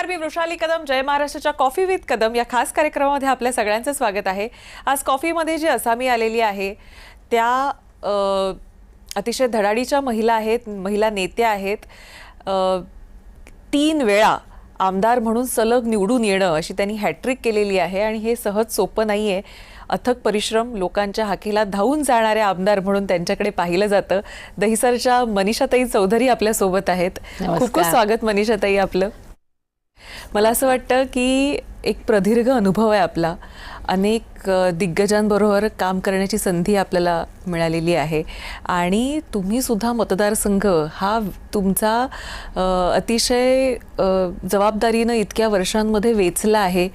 नमस्कार, मी वृषाली कदम. जय महाराष्ट्राच्या coffee with Kadam या खास कार्यक्रमामध्ये आपल्या सगळ्यांचं स्वागत आहे. आज कॉफीमध्ये जी असामी आलेली आहे त्या अतिशय धडाडीच्या महिला आहेत, महिला नेत्या आहेत. 3 वेळा आमदार म्हणून सलग निवडून येणं अशी त्यांनी हॅट्रिक केलेली आहे आणि हे सहज सोपं नाही आहे. अथक परिश्रम, लोकांच्या हाकेला धावून जाणारे आमदार म्हणून त्यांच्याकडे पाहिलं जातं. दहिसरच्या मनीषाताई चौधरी आपल्यासोबत आहेत. खूप खूप स्वागत मनीषाताई आपलं. मला असं वाटतं की एक प्रदीर्घ अनुभव आहे आपला. अनेक दिग्गजांबरोबर काम करण्याची संधी आपल्याला मिळालेली आहे आणि तुम्ही सुद्धा मतदारसंघ हा तुमचा अतिशय जबाबदारीनं इतक्या वर्षांमध्ये वेचला आहे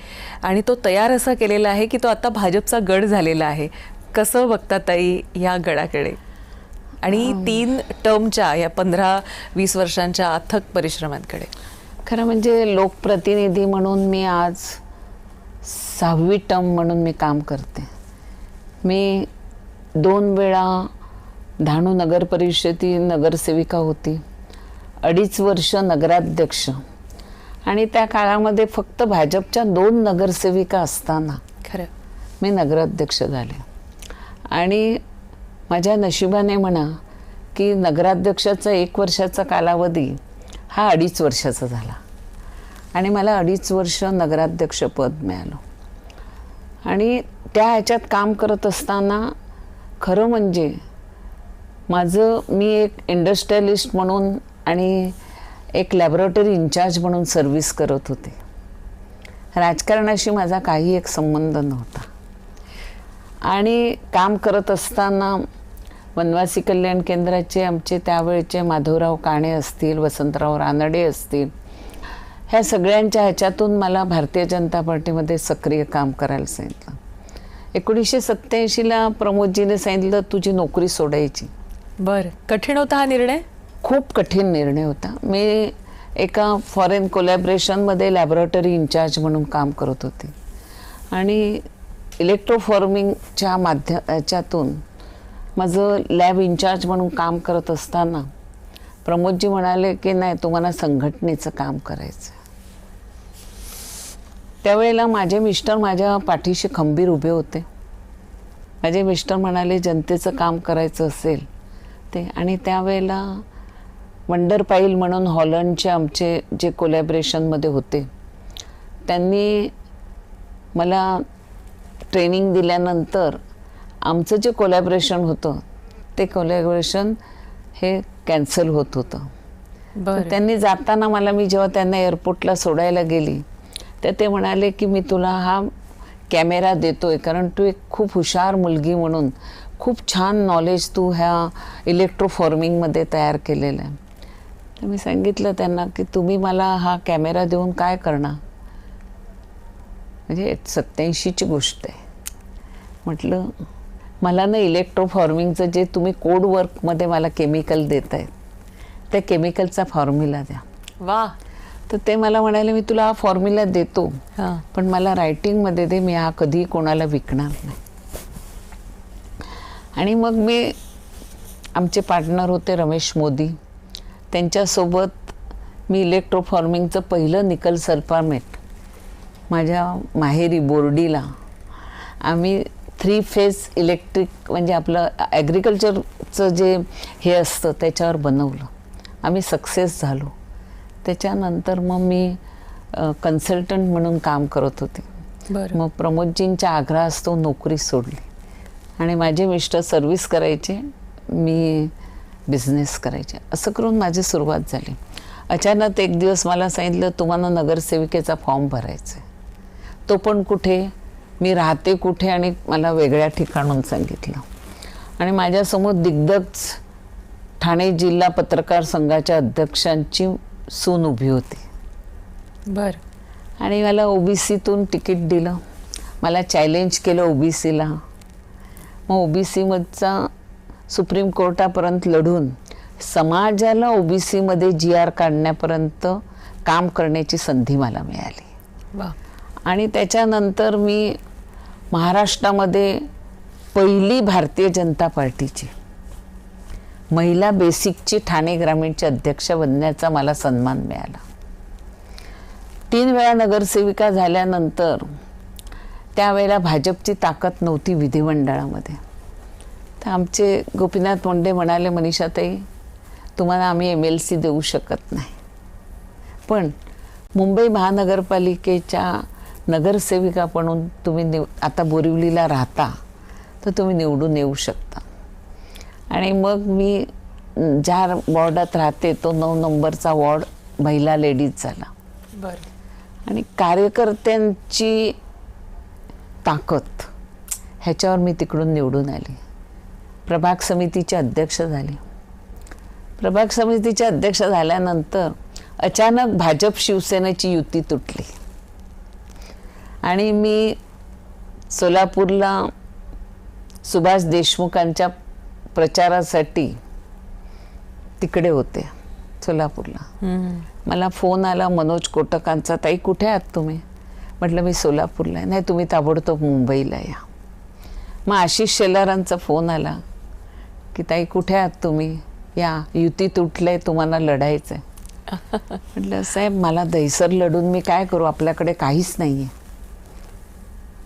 आणि तो तयार असा केलेला आहे की तो आता भाजपचा गड झालेला आहे. कसं बघता ताई या गडाकडे आणि 3 टर्मच्या या 15-20 वर्षांच्या अथक परिश्रमांकडे? खरं म्हणजे लोकप्रतिनिधी म्हणून मी आज 6वी टर्म म्हणून मी काम करते. मी 2 वेळा डहाणू नगर परिषदेची नगरसेविका होती, 2.5 वर्ष नगराध्यक्ष आणि त्या काळामध्ये फक्त भाजपच्या 2 नगरसेविका असताना खरं मी नगराध्यक्ष झाले. आणि माझ्या नशिबाने म्हणा की नगराध्यक्षाचा 1 वर्षाचा कालावधी हा 2.5 वर्षाचा झाला आणि मला 2.5 वर्ष नगराध्यक्षपद मिळालं. आणि त्या ह्याच्यात काम करत असताना खरं म्हणजे मी एक इंडस्ट्रियलिस्ट म्हणून आणि एक लॅबोरेटरी इन्चार्ज म्हणून सर्व्हिस करत होते. राजकारणाशी माझा काही एक संबंध नव्हता. आणि काम करत असताना वनवासी कल्याण केंद्राचे आमचे त्यावेळचे माधवराव काणे असतील, वसंतराव रानडे असतील, ह्या सगळ्यांच्या ह्याच्यातून मला भारतीय जनता पार्टीमध्ये सक्रिय काम करायला सांगितलं. 1987ला प्रमोदजीने सांगितलं तुझी नोकरी सोडायची. बरं, कठीण होता हा निर्णय? खूप कठीण निर्णय होता. मी एका फॉरेन कोलॅबरेशनमध्ये लॅबोरेटरी इन्चार्ज म्हणून काम करत होते आणि इलेक्ट्रोफॉर्मिंगच्या ह्याच्यातून माझं लॅब इन्चार्ज म्हणून काम करत असताना प्रमोदजी म्हणाले की नाही, तुम्हाला संघटनेचं काम करायचं. त्यावेळेला माझे मिस्टर माझ्या पाठीशी खंबीर उभे होते. माझे मिस्टर म्हणाले जनतेचं काम करायचं असेल ते. आणि त्यावेळेला वंडरपाईल म्हणून हॉलंडचे आमचे जे कोलॅबरेशनमध्ये होते त्यांनी मला ट्रेनिंग दिल्यानंतर आमचं जे कोलॅबरेशन होतं ते कोलॅबरेशन हे कॅन्सल होत होतं. त्यांनी जाताना मी जेव्हा त्यांना एअरपोर्टला सोडायला गेली तर ते म्हणाले की मी तुला हा कॅमेरा देतोय कारण तू एक खूप हुशार मुलगी म्हणून खूप छान नॉलेज तू ह्या इलेक्ट्रोफॉर्मिंगमध्ये तयार केलेलं आहे. तर मी सांगितलं त्यांना की तुम्ही मला हा कॅमेरा देऊन काय करणार? म्हणजे 87ची गोष्ट आहे. म्हटलं मला ना इलेक्ट्रोफॉर्मिंगचं जे तुम्ही कोड वर्कमध्ये मला केमिकल देत आहेत त्या केमिकलचा फॉर्म्युला द्या. वा. तर ते मला म्हणाले मी तुला हा फॉर्म्युला देतो पण मला रायटिंगमध्ये दे, मी हा कधी कोणाला विकणार नाही. आणि मग मी आमचे पार्टनर होते रमेश मोदी, त्यांच्यासोबत मी इलेक्ट्रोफॉर्मिंगचं पहिलं निकल सल्फामेट माझ्या माहेरी बोर्डीला आम्ही 3 फेज इलेक्ट्रिक म्हणजे आपलं ॲग्रिकल्चरचं जे हे असतं त्याच्यावर बनवलं. आम्ही सक्सेस झालो. त्याच्यानंतर मग मी कन्सल्टंट म्हणून काम करत होते. मग प्रमोदजींच्या आग्रहास्तव नोकरी सोडली आणि माझे मिस्टर सर्व्हिस करायचे, मी बिझनेस करायचे. असं करून माझी सुरुवात झाली. अचानक एक दिवस मला सांगितलं तुम्हाला नगरसेविकेचा फॉर्म भरायचा आहे. तो पण कुठे, मी राहते कुठे आणि मला वेगळ्या ठिकाणून सांगितलं. आणि माझ्यासमोर दिग्गज ठाणे जिल्हा पत्रकार संघाच्या अध्यक्षांची सून उभी होती. बरं. आणि मला ओबीसीतून तिकीट दिलं. मला चॅलेंज केलं ओबीसीला. मग ओबीसीमधचा सुप्रीम कोर्टापर्यंत लढून समाजाला ओबीसीमध्ये GR काढण्यापर्यंत काम करण्याची संधी मला मिळाली. वा. आणि त्याच्यानंतर मी महाराष्ट्रामध्ये पहिली भारतीय जनता पार्टीची महिला बेसिकची ठाणे ग्रामीणची अध्यक्ष बनण्याचा मला सन्मान मिळाला. 3 वेळा नगरसेविका झाल्यानंतर त्यावेळेला भाजपची ताकद नव्हती विधिमंडळामध्ये. तर आमचे गोपीनाथ मुंडे म्हणाले, मनीषाताई तुम्हाला आम्ही MLC देऊ शकत नाही, पण मुंबई महानगरपालिकेच्या नगरसेविका म्हणून तुम्ही आता बोरिवलीला राहता तर तुम्ही निवडून येऊ शकता. आणि मग मी ज्या वॉर्डात राहते तो 9 नंबरचा वॉर्ड महिला लेडीज झाला. बरं. आणि कार्यकर्त्यांची ताकद ह्याच्यावर मी तिकडून निवडून आली. प्रभाग समितीचे अध्यक्ष झाले. प्रभाग समितीचे अध्यक्ष झाल्यानंतर अचानक भाजप शिवसेनेची युती तुटली आणि मी सोलापूरला सुभाष देशमुखांच्या प्रचारासाठी तिकडे होते सोलापूरला. मला फोन आला मनोज कोटकांचा, ताई कुठे आहात तुम्ही? म्हटलं मी सोलापूरला आहे. नाही तुम्ही ताबडतोब मुंबईला या. मग आशिष शेलारांचा फोन आला की ताई कुठे आहात तुम्ही, या युती तुटलंय, तुम्हाला लढायचं आहे. म्हटलं साहेब मला दहिसर लढून मी काय करू, आपल्याकडे काहीच नाही आहे,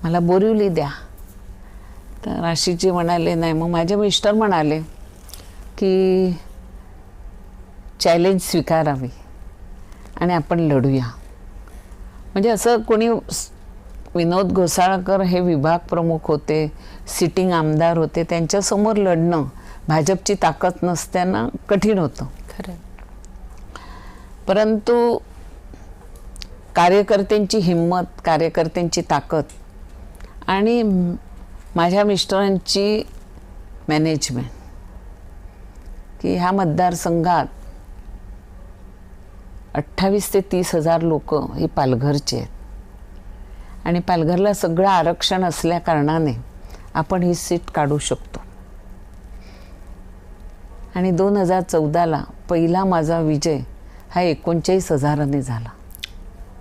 मला बोरिवली द्या. तर आशिषजी म्हणाले नाही. मग माझे मिस्टर म्हणाले की चॅलेंज स्वीकारावी आणि आपण लढूया. म्हणजे असं कोणी, विनोद घोसाळकर हे विभाग प्रमुख होते, सिटिंग आमदार होते, त्यांच्यासमोर लढणं भाजपची ताकद नसताना कठीण होतं. खरं. परंतु कार्यकर्त्यांची हिंमत, कार्यकर्त्यांची ताकद आणि माझ्या मिस्टरांची मॅनेजमेंट की ह्या मतदारसंघात 28 ते 30 हजार लोक हे पालघरचे आहेत आणि पालघरला सगळं आरक्षण असल्या कारणाने आपण ही सीट काढू शकतो. आणि 2014ला पहिला माझा विजय हा 39,000ने झाला.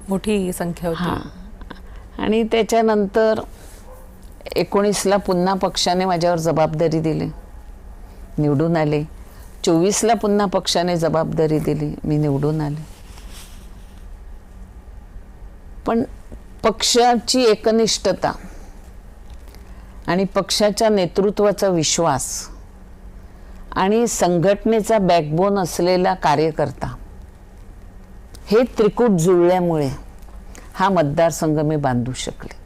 मोठी संख्या होती. हां. आणि त्याच्यानंतर 19ला पुन्हा पक्षाने माझ्यावर जबाबदारी दिली, निवडून आले. 24ला पुन्हा पक्षाने जबाबदारी दिली, मी निवडून आले. पण पक्षाची एकनिष्ठता आणि पक्षाच्या नेतृत्वाचा विश्वास आणि संघटनेचा बॅकबोन असलेला कार्यकर्ता हे त्रिकूट जुळल्यामुळे हा मतदारसंघ मी बांधू शकले.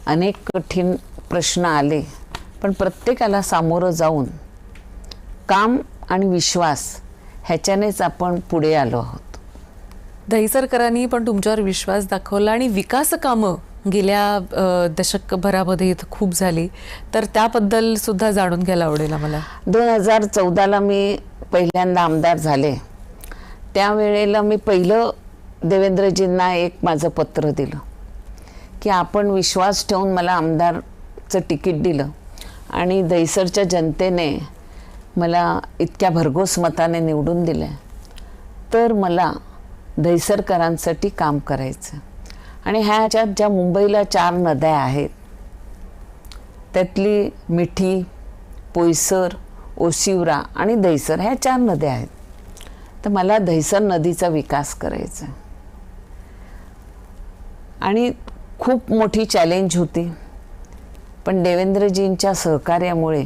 अनेक कठीण प्रश्न आले, पण प्रत्येकाला सामोरं जाऊन काम आणि विश्वास ह्याच्यानेच आपण पुढे आलो आहोत. दहिसरकरांनी पण तुमच्यावर विश्वास दाखवला आणि विकास कामं गेल्या दशकभरामध्ये इथं खूप झाली, तर त्याबद्दल सुद्धा जाणून घ्यायला आवडेल आम्हाला. 2014ला मी पहिल्यांदा आमदार झाले. त्यावेळेला मी पहिलं देवेंद्रजींना एक माझं पत्र दिलं की आपण विश्वास ठेवून मला आमदारचं तिकीट दिलं आणि दहिसरच्या जनतेने मला इतक्या भरघोस मताने निवडून दिले, तर मला दहिसरकरांसाठी काम करायचं. आणि ह्याच्यात ज्या मुंबईला 4 नद्या आहेत त्यातली मिठी, पोयसर, ओशिवरा आणि दहिसर ह्या 4 नद्या आहेत. तर मला दहिसर नदीचा विकास करायचा आणि खूप मोठी चॅलेंज होती. पण देवेंद्रजींच्या सहकार्यामुळे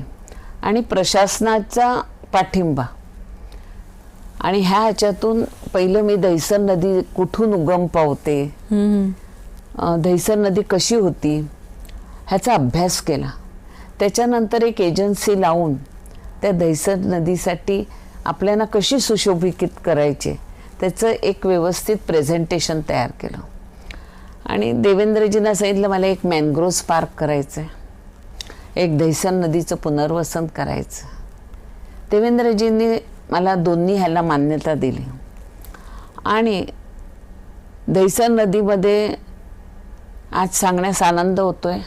आणि प्रशासनाचा पाठिंबा आणि ह्याच्यातून पहिलं मी दहिसर नदी कुठून उगम पावते, दहिसर नदी कशी होती ह्याचा अभ्यास केला. त्याच्यानंतर एक एजन्सी लावून त्या दहिसर नदीसाठी आपल्याला कशी सुशोभित करायचे त्याचं एक व्यवस्थित प्रेझेंटेशन तयार केलं. आणि देवेंद्रजींना सांगितलं मला एक मॅनग्रोव्ह पार्क करायचं आहे, एक दहिसर नदीचं पुनर्वसन करायचं. देवेंद्रजींनी मला दोन्ही ह्याला मान्यता दिली. आणि दहिसर नदीमध्ये आज सांगण्यास आनंद होतोय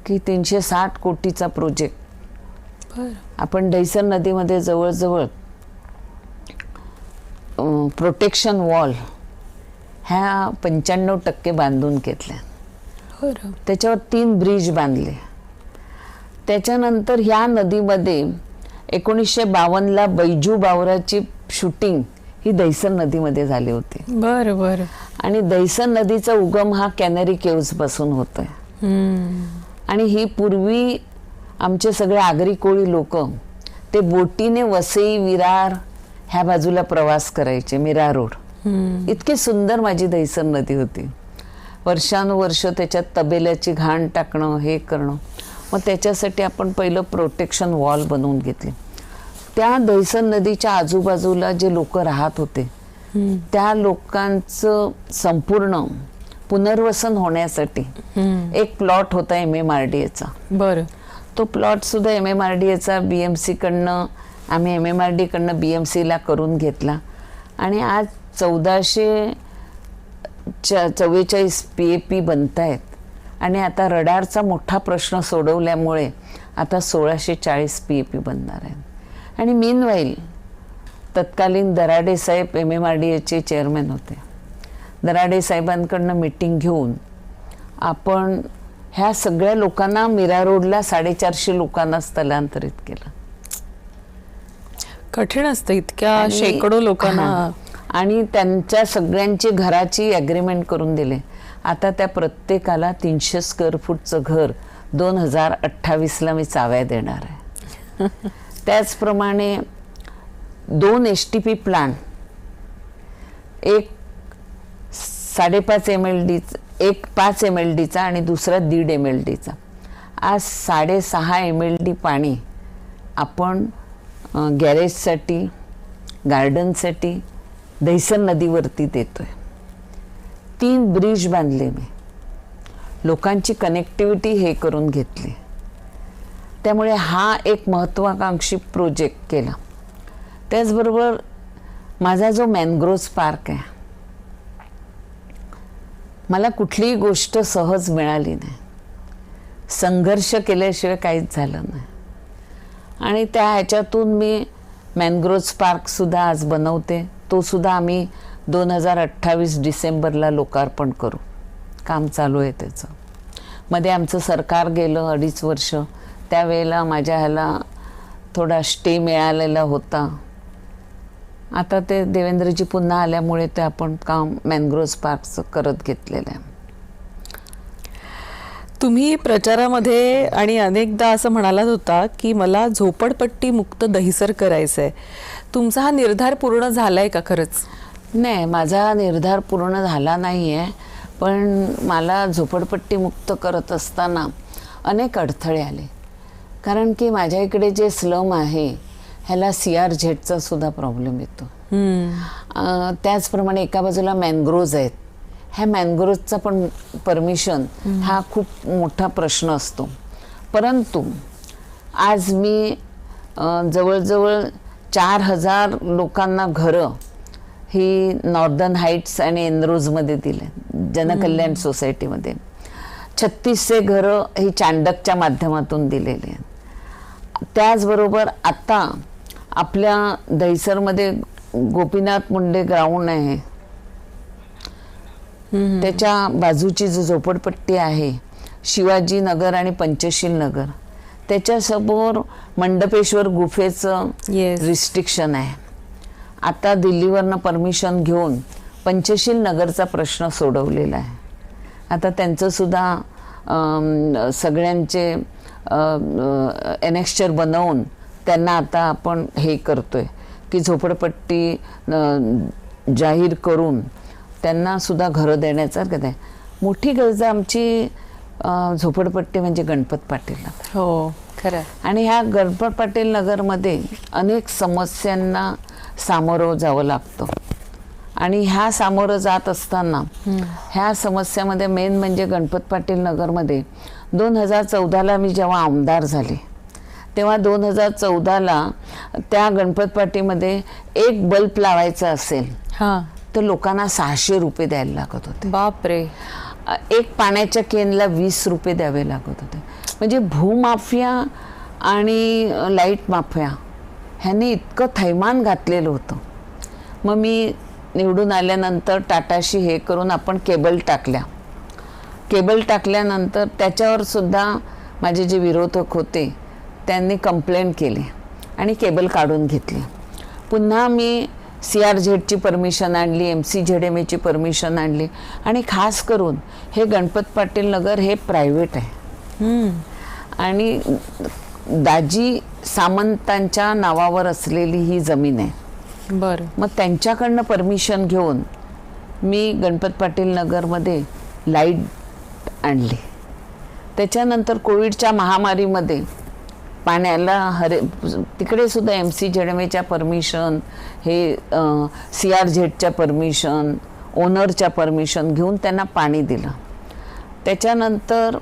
की 360 कोटीचा प्रोजेक्ट आपण दहिसर नदीमध्ये जवळजवळ प्रोटेक्शन वॉल ह्या 95% बांधून घेतल्या. त्याच्यावर 3 ब्रिज बांधले. त्याच्यानंतर ह्या नदीमध्ये 1952ला बैजू बावराची शूटिंग ही दैसन नदीमध्ये झाली होती. बरं बरं. आणि दैसन नदीचा उगम हा कॅनरी केव्ज पासून होतोय. आणि ही पूर्वी आमचे सगळे आगरी कोळी लोक ते बोटीने वसई विरार ह्या बाजूला प्रवास करायचे. मीरा रोड इतकी सुंदर माझी दैसन नदी होती. वर्षानुवर्ष त्याच्यात तबेल्याची घाण टाकणं हे करणं, मग त्याच्यासाठी आपण पहिलं प्रोटेक्शन वॉल बनवून घेतले. त्या दैसन नदीच्या आजूबाजूला जे लोक राहत होते त्या लोकांचं संपूर्ण पुनर्वसन होण्यासाठी एक प्लॉट होता MMRDAचा. बरं. तो प्लॉट सुद्धा MMRDAचा BMC कडनं आम्ही MMRD कडनं BMCला करून घेतला. आणि आज 1444 PAP बनत आहेत. आणि आता रडारचा मोठा प्रश्न सोडवल्यामुळे आता 1640 PAP बनणार आहेत. आणि मीनवाईल तत्कालीन दराडे साहेब MMRDAचे चेअरमॅन होते. दराडे साहेबांकडनं मीटिंग घेऊन आपण ह्या सगळ्या लोकांना मीरा रोडला 450 लोकांना स्थलांतरित केलं. कठीण असतं इतक्या शेकडो लोकांना. आणि त्यांच्या सगळ्यांची घराची ॲग्रीमेंट करून दिले. आता त्या प्रत्येकाला 300 स्क्वेअर फूटचं घर 2028ला मी चाव्या देणार आहे. त्याचप्रमाणे 2 STP प्लांट, एक 5.5 MLD, एक 5 MLDचा आणि दुसरा 1.5 MLDचा. आज 6.5 MLD पाणी आपण गॅरेजसाठी, गार्डनसाठी दैसन नदीवरती देतोय. 3 ब्रिज बांधले मी, लोकांची कनेक्टिव्हिटी हे करून घेतली. त्यामुळे हा एक महत्त्वाकांक्षी प्रोजेक्ट केला. त्याचबरोबर माझा जो मॅनग्रोव्ह पार्क आहे, मला कुठलीही गोष्ट सहज मिळाली नाही. संघर्ष केल्याशिवाय काहीच झालं नाही. आणि त्या ह्याच्यातून मी मॅनग्रोव्ह पार्कसुद्धा आज बनवते. तो सुद्धा आम्ही 2028 डिसेंबरला लोकार्पण करू. काम चालू आहे त्याचं. मध्ये आमचं सरकार गेलं 2.5 वर्ष. त्यावेळेला माझ्या ह्याला थोडा स्टे मिळालेला होता. आता ते देवेंद्रजी पुन्हा आल्यामुळे ते आपण काम मॅनग्रोव्ह पार्कचं करत घेतलेलं आहे. तुम्ही प्रचारामध्ये आणि अनेकदा असं म्हणालात होता की मला झोपडपट्टी मुक्त दहिसर करायचंय. तुमचा हा निर्धार पूर्ण झालाय का खरंच? नाही, माझा निर्धार पूर्ण झाला नाही आहे. पण मला झोपडपट्टी मुक्त करत असताना अनेक अडथळे आले. कारण की माझ्या इकडे जे स्लम आहे ह्याला CRZचा सुद्धा प्रॉब्लेम येतो. त्याचप्रमाणे एका बाजूला मॅनग्रोव्ज आहेत. ह्या मॅनग्रोव्जचा पण परमिशन हा खूप मोठा प्रश्न असतो. परंतु आज मी जवळजवळ 4000 लोकांना घरं ही नॉर्दर्न हाईट्स आणि एनरोजमध्ये दिले, जनकल्याण सोसायटीमध्ये. 3600 घरं ही चांडकच्या माध्यमातून दिलेली आहेत. त्याचबरोबर आता आपल्या दहिसरमध्ये गोपीनाथ मुंडे ग्राउंड आहे, त्याच्या बाजूची जो झोपडपट्टी आहे शिवाजीनगर आणि पंचशील नगर, त्याच्यासमोर मंडपेश्वर गुफेचं रिस्ट्रिक्शन आहे. आता दिल्लीवरनं परमिशन घेऊन पंचशील नगरचा प्रश्न सोडवलेला आहे. आता त्यांचं सुद्धा सगळ्यांचे एनेक्स्चर बनवून त्यांना आता आपण हे करतोय की झोपडपट्टी जाहीर करून त्यांना सुद्धा घरं देण्याचा आहे. मोठी गरज आमची झोपडपट्टी म्हणजे गणपत पाटील नगर. हो खरं. आणि ह्या गणपत पाटील नगरमध्ये अनेक समस्यांना सामोरं जावं लागतं. आणि ह्या सामोरं जात असताना ह्या समस्यामध्ये मेन म्हणजे गणपत पाटील नगरमध्ये 2014ला मी जेव्हा आमदार झाले तेव्हा 2014ला त्या गणपत पाटीमध्ये एक बल्ब लावायचा असेल तर लोकांना 600 रुपये द्यायला लागत होते. बापरे. एक पाण्याच्या केनला 20 रुपये द्यावे लागत होते. म्हणजे भूमाफिया आणि लाईट माफिया ह्याने इतकं थैमान घातलेलं होतं. मग मी निवडून आल्यानंतर टाटाशी हे करून आपण केबल टाकल्या. केबल टाकल्यानंतर त्याच्यावर सुद्धा माझे जे विरोधक होते त्यांनी कंप्लेंट केली आणि केबल काढून घेतली. पुन्हा मी CRZची परमिशन आणली, MCZMAची परमिशन आणली. आणि खास करून हे गणपत पाटील नगर हे प्रायव्हेट आहे आणि दाजी सामंतांच्या नावावर असलेली ही जमीन आहे. बरं. मग त्यांच्याकडनं परमिशन घेऊन मी गणपत पाटील नगरमध्ये लाईट आणली. त्याच्यानंतर कोविडच्या महामारीमध्ये पाण्याला तिकडे सुद्धा MCZMAच्या परमिशन, हे CRZच्या परमिशन, ओनरच्या परमिशन घेऊन त्यांना पाणी दिलं. त्याच्यानंतर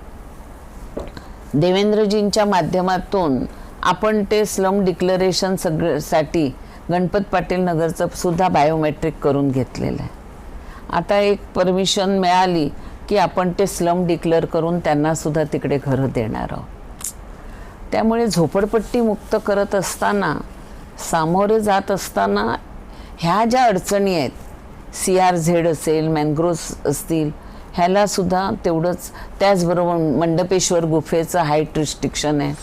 देवेंद्रजींच्या माध्यमातून आपण ते स्लम डिक्लरेशन साठी गणपत पाटील नगरचं सुद्धा बायोमेट्रिक करून घेतलेलं आहे. आता एक परमिशन मिळाली की आपण ते स्लम डिक्लेअर करून त्यांना सुद्धा तिकडे घरं देणार आहोत. त्यामुळे झोपडपट्टी मुक्त करत असताना, सामोरे जात असताना ह्या ज्या अडचणी आहेत, CRZ असेल, मॅनग्रोव्ज असतील, ह्याला सुद्धा तेवढंच. त्याचबरोबर मंडपेश्वर गुफेचं हाईट रिस्ट्रिक्शन आहे.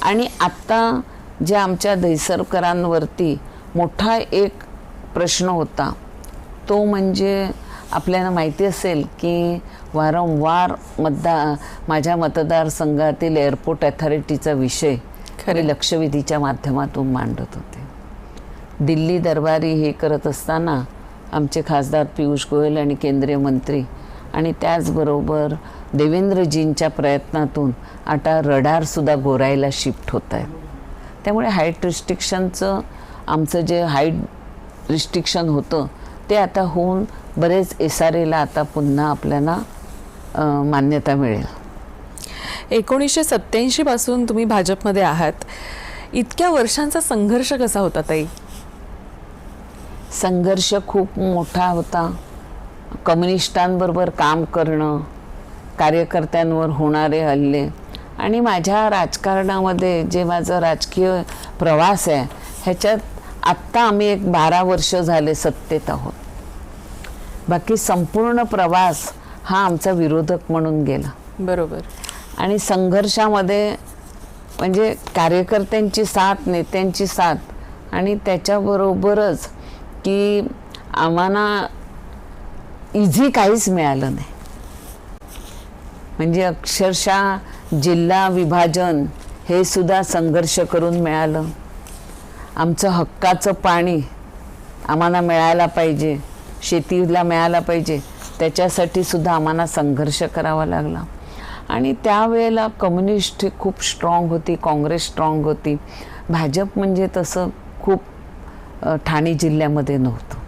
आणि आत्ता जे आमच्या दहिसरकरांवरती मोठा एक प्रश्न होता तो म्हणजे आपल्याला माहिती असेल की वारंवार माझ्या मतदारसंघातील एअरपोर्ट अथॉरिटीचा विषय खरे लक्षवेधीच्या माध्यमातून मांडत होते. दिल्ली दरबारी हे करत असताना आमचे खासदार पियुष गोयल आणि केंद्रीय मंत्री आणि त्याचबरोबर देवेंद्रजींच्या प्रयत्नातून आता रडारसुद्धा गोरायला शिफ्ट होत आहेत. त्यामुळे हाईट रिस्ट्रिक्शनचं आमचं जे हाईट रिस्ट्रिक्शन होतं ते आता होऊन बरेच SRAला आता पुन्हा आपल्याला मान्यता मिळेल. 1987 पासून तुम्ही भाजपमध्ये आहात. इतक्या वर्षांचा संघर्ष कसा होता ताई? संघर्ष खूप मोठा होता. कम्युनिस्टांबरोबर काम करणं, कार्यकर्त्यांवर होणारे हल्ले आणि माझ्या राजकारणामध्ये जे माझं राजकीय प्रवास आहे ह्याच्यात आत्ता आम्ही एक 12 वर्ष झाले सत्तेत आहोत. बाकी संपूर्ण प्रवास हा आमचा विरोधक म्हणून गेला. बरोबर. आणि संघर्षामध्ये म्हणजे कार्यकर्त्यांची साथ, नेत्यांची साथ आणि त्याच्याबरोबरच की आम्हाला इझी काहीच मिळालं नाही. म्हणजे अक्षरशः जिल्हा विभाजन हे सुद्धा संघर्ष करून मिळालं. आमचं हक्काचं पाणी आम्हाला मिळायला पाहिजे, शेतीला मिळायला पाहिजे, त्याच्यासाठी सुद्धा आम्हाला संघर्ष करावा लागला. आणि त्यावेळेला कम्युनिस्ट खूप स्ट्रॉंग होती, काँग्रेस स्ट्रॉंग होती. भाजप म्हणजे तसं खूप ठाणे जिल्ह्यामध्ये नव्हतं.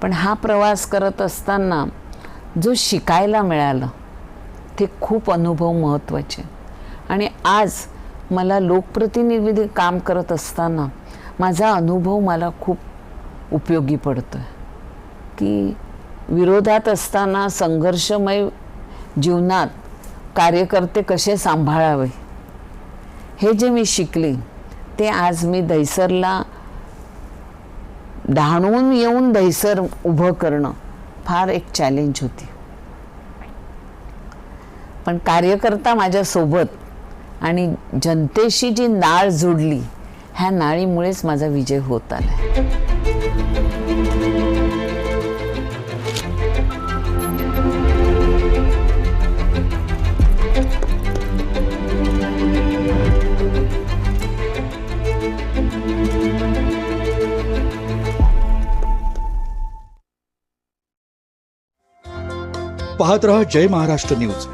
पण हा प्रवास करत असताना जो शिकायला मिळालं ते खूप अनुभव महत्त्वाचे. आणि आज मला लोकप्रतिनिधी काम करत असताना माझा अनुभव मला खूप उपयोगी पडतो आहे की विरोधात असताना संघर्षमय जीवनात कार्यकर्ते कसे सांभाळावे हे जे मी शिकले ते आज मी दहिसरला डहाणून येऊन दहिसर उभं करणं फार एक चॅलेंज होती. पण कार्यकर्ता माझ्यासोबत आणि जनतेशी जी नाळ जुडली ह्या नाळीमुळेच माझा विजय होत आला. पाहत रहा जय महाराष्ट्र न्यूज.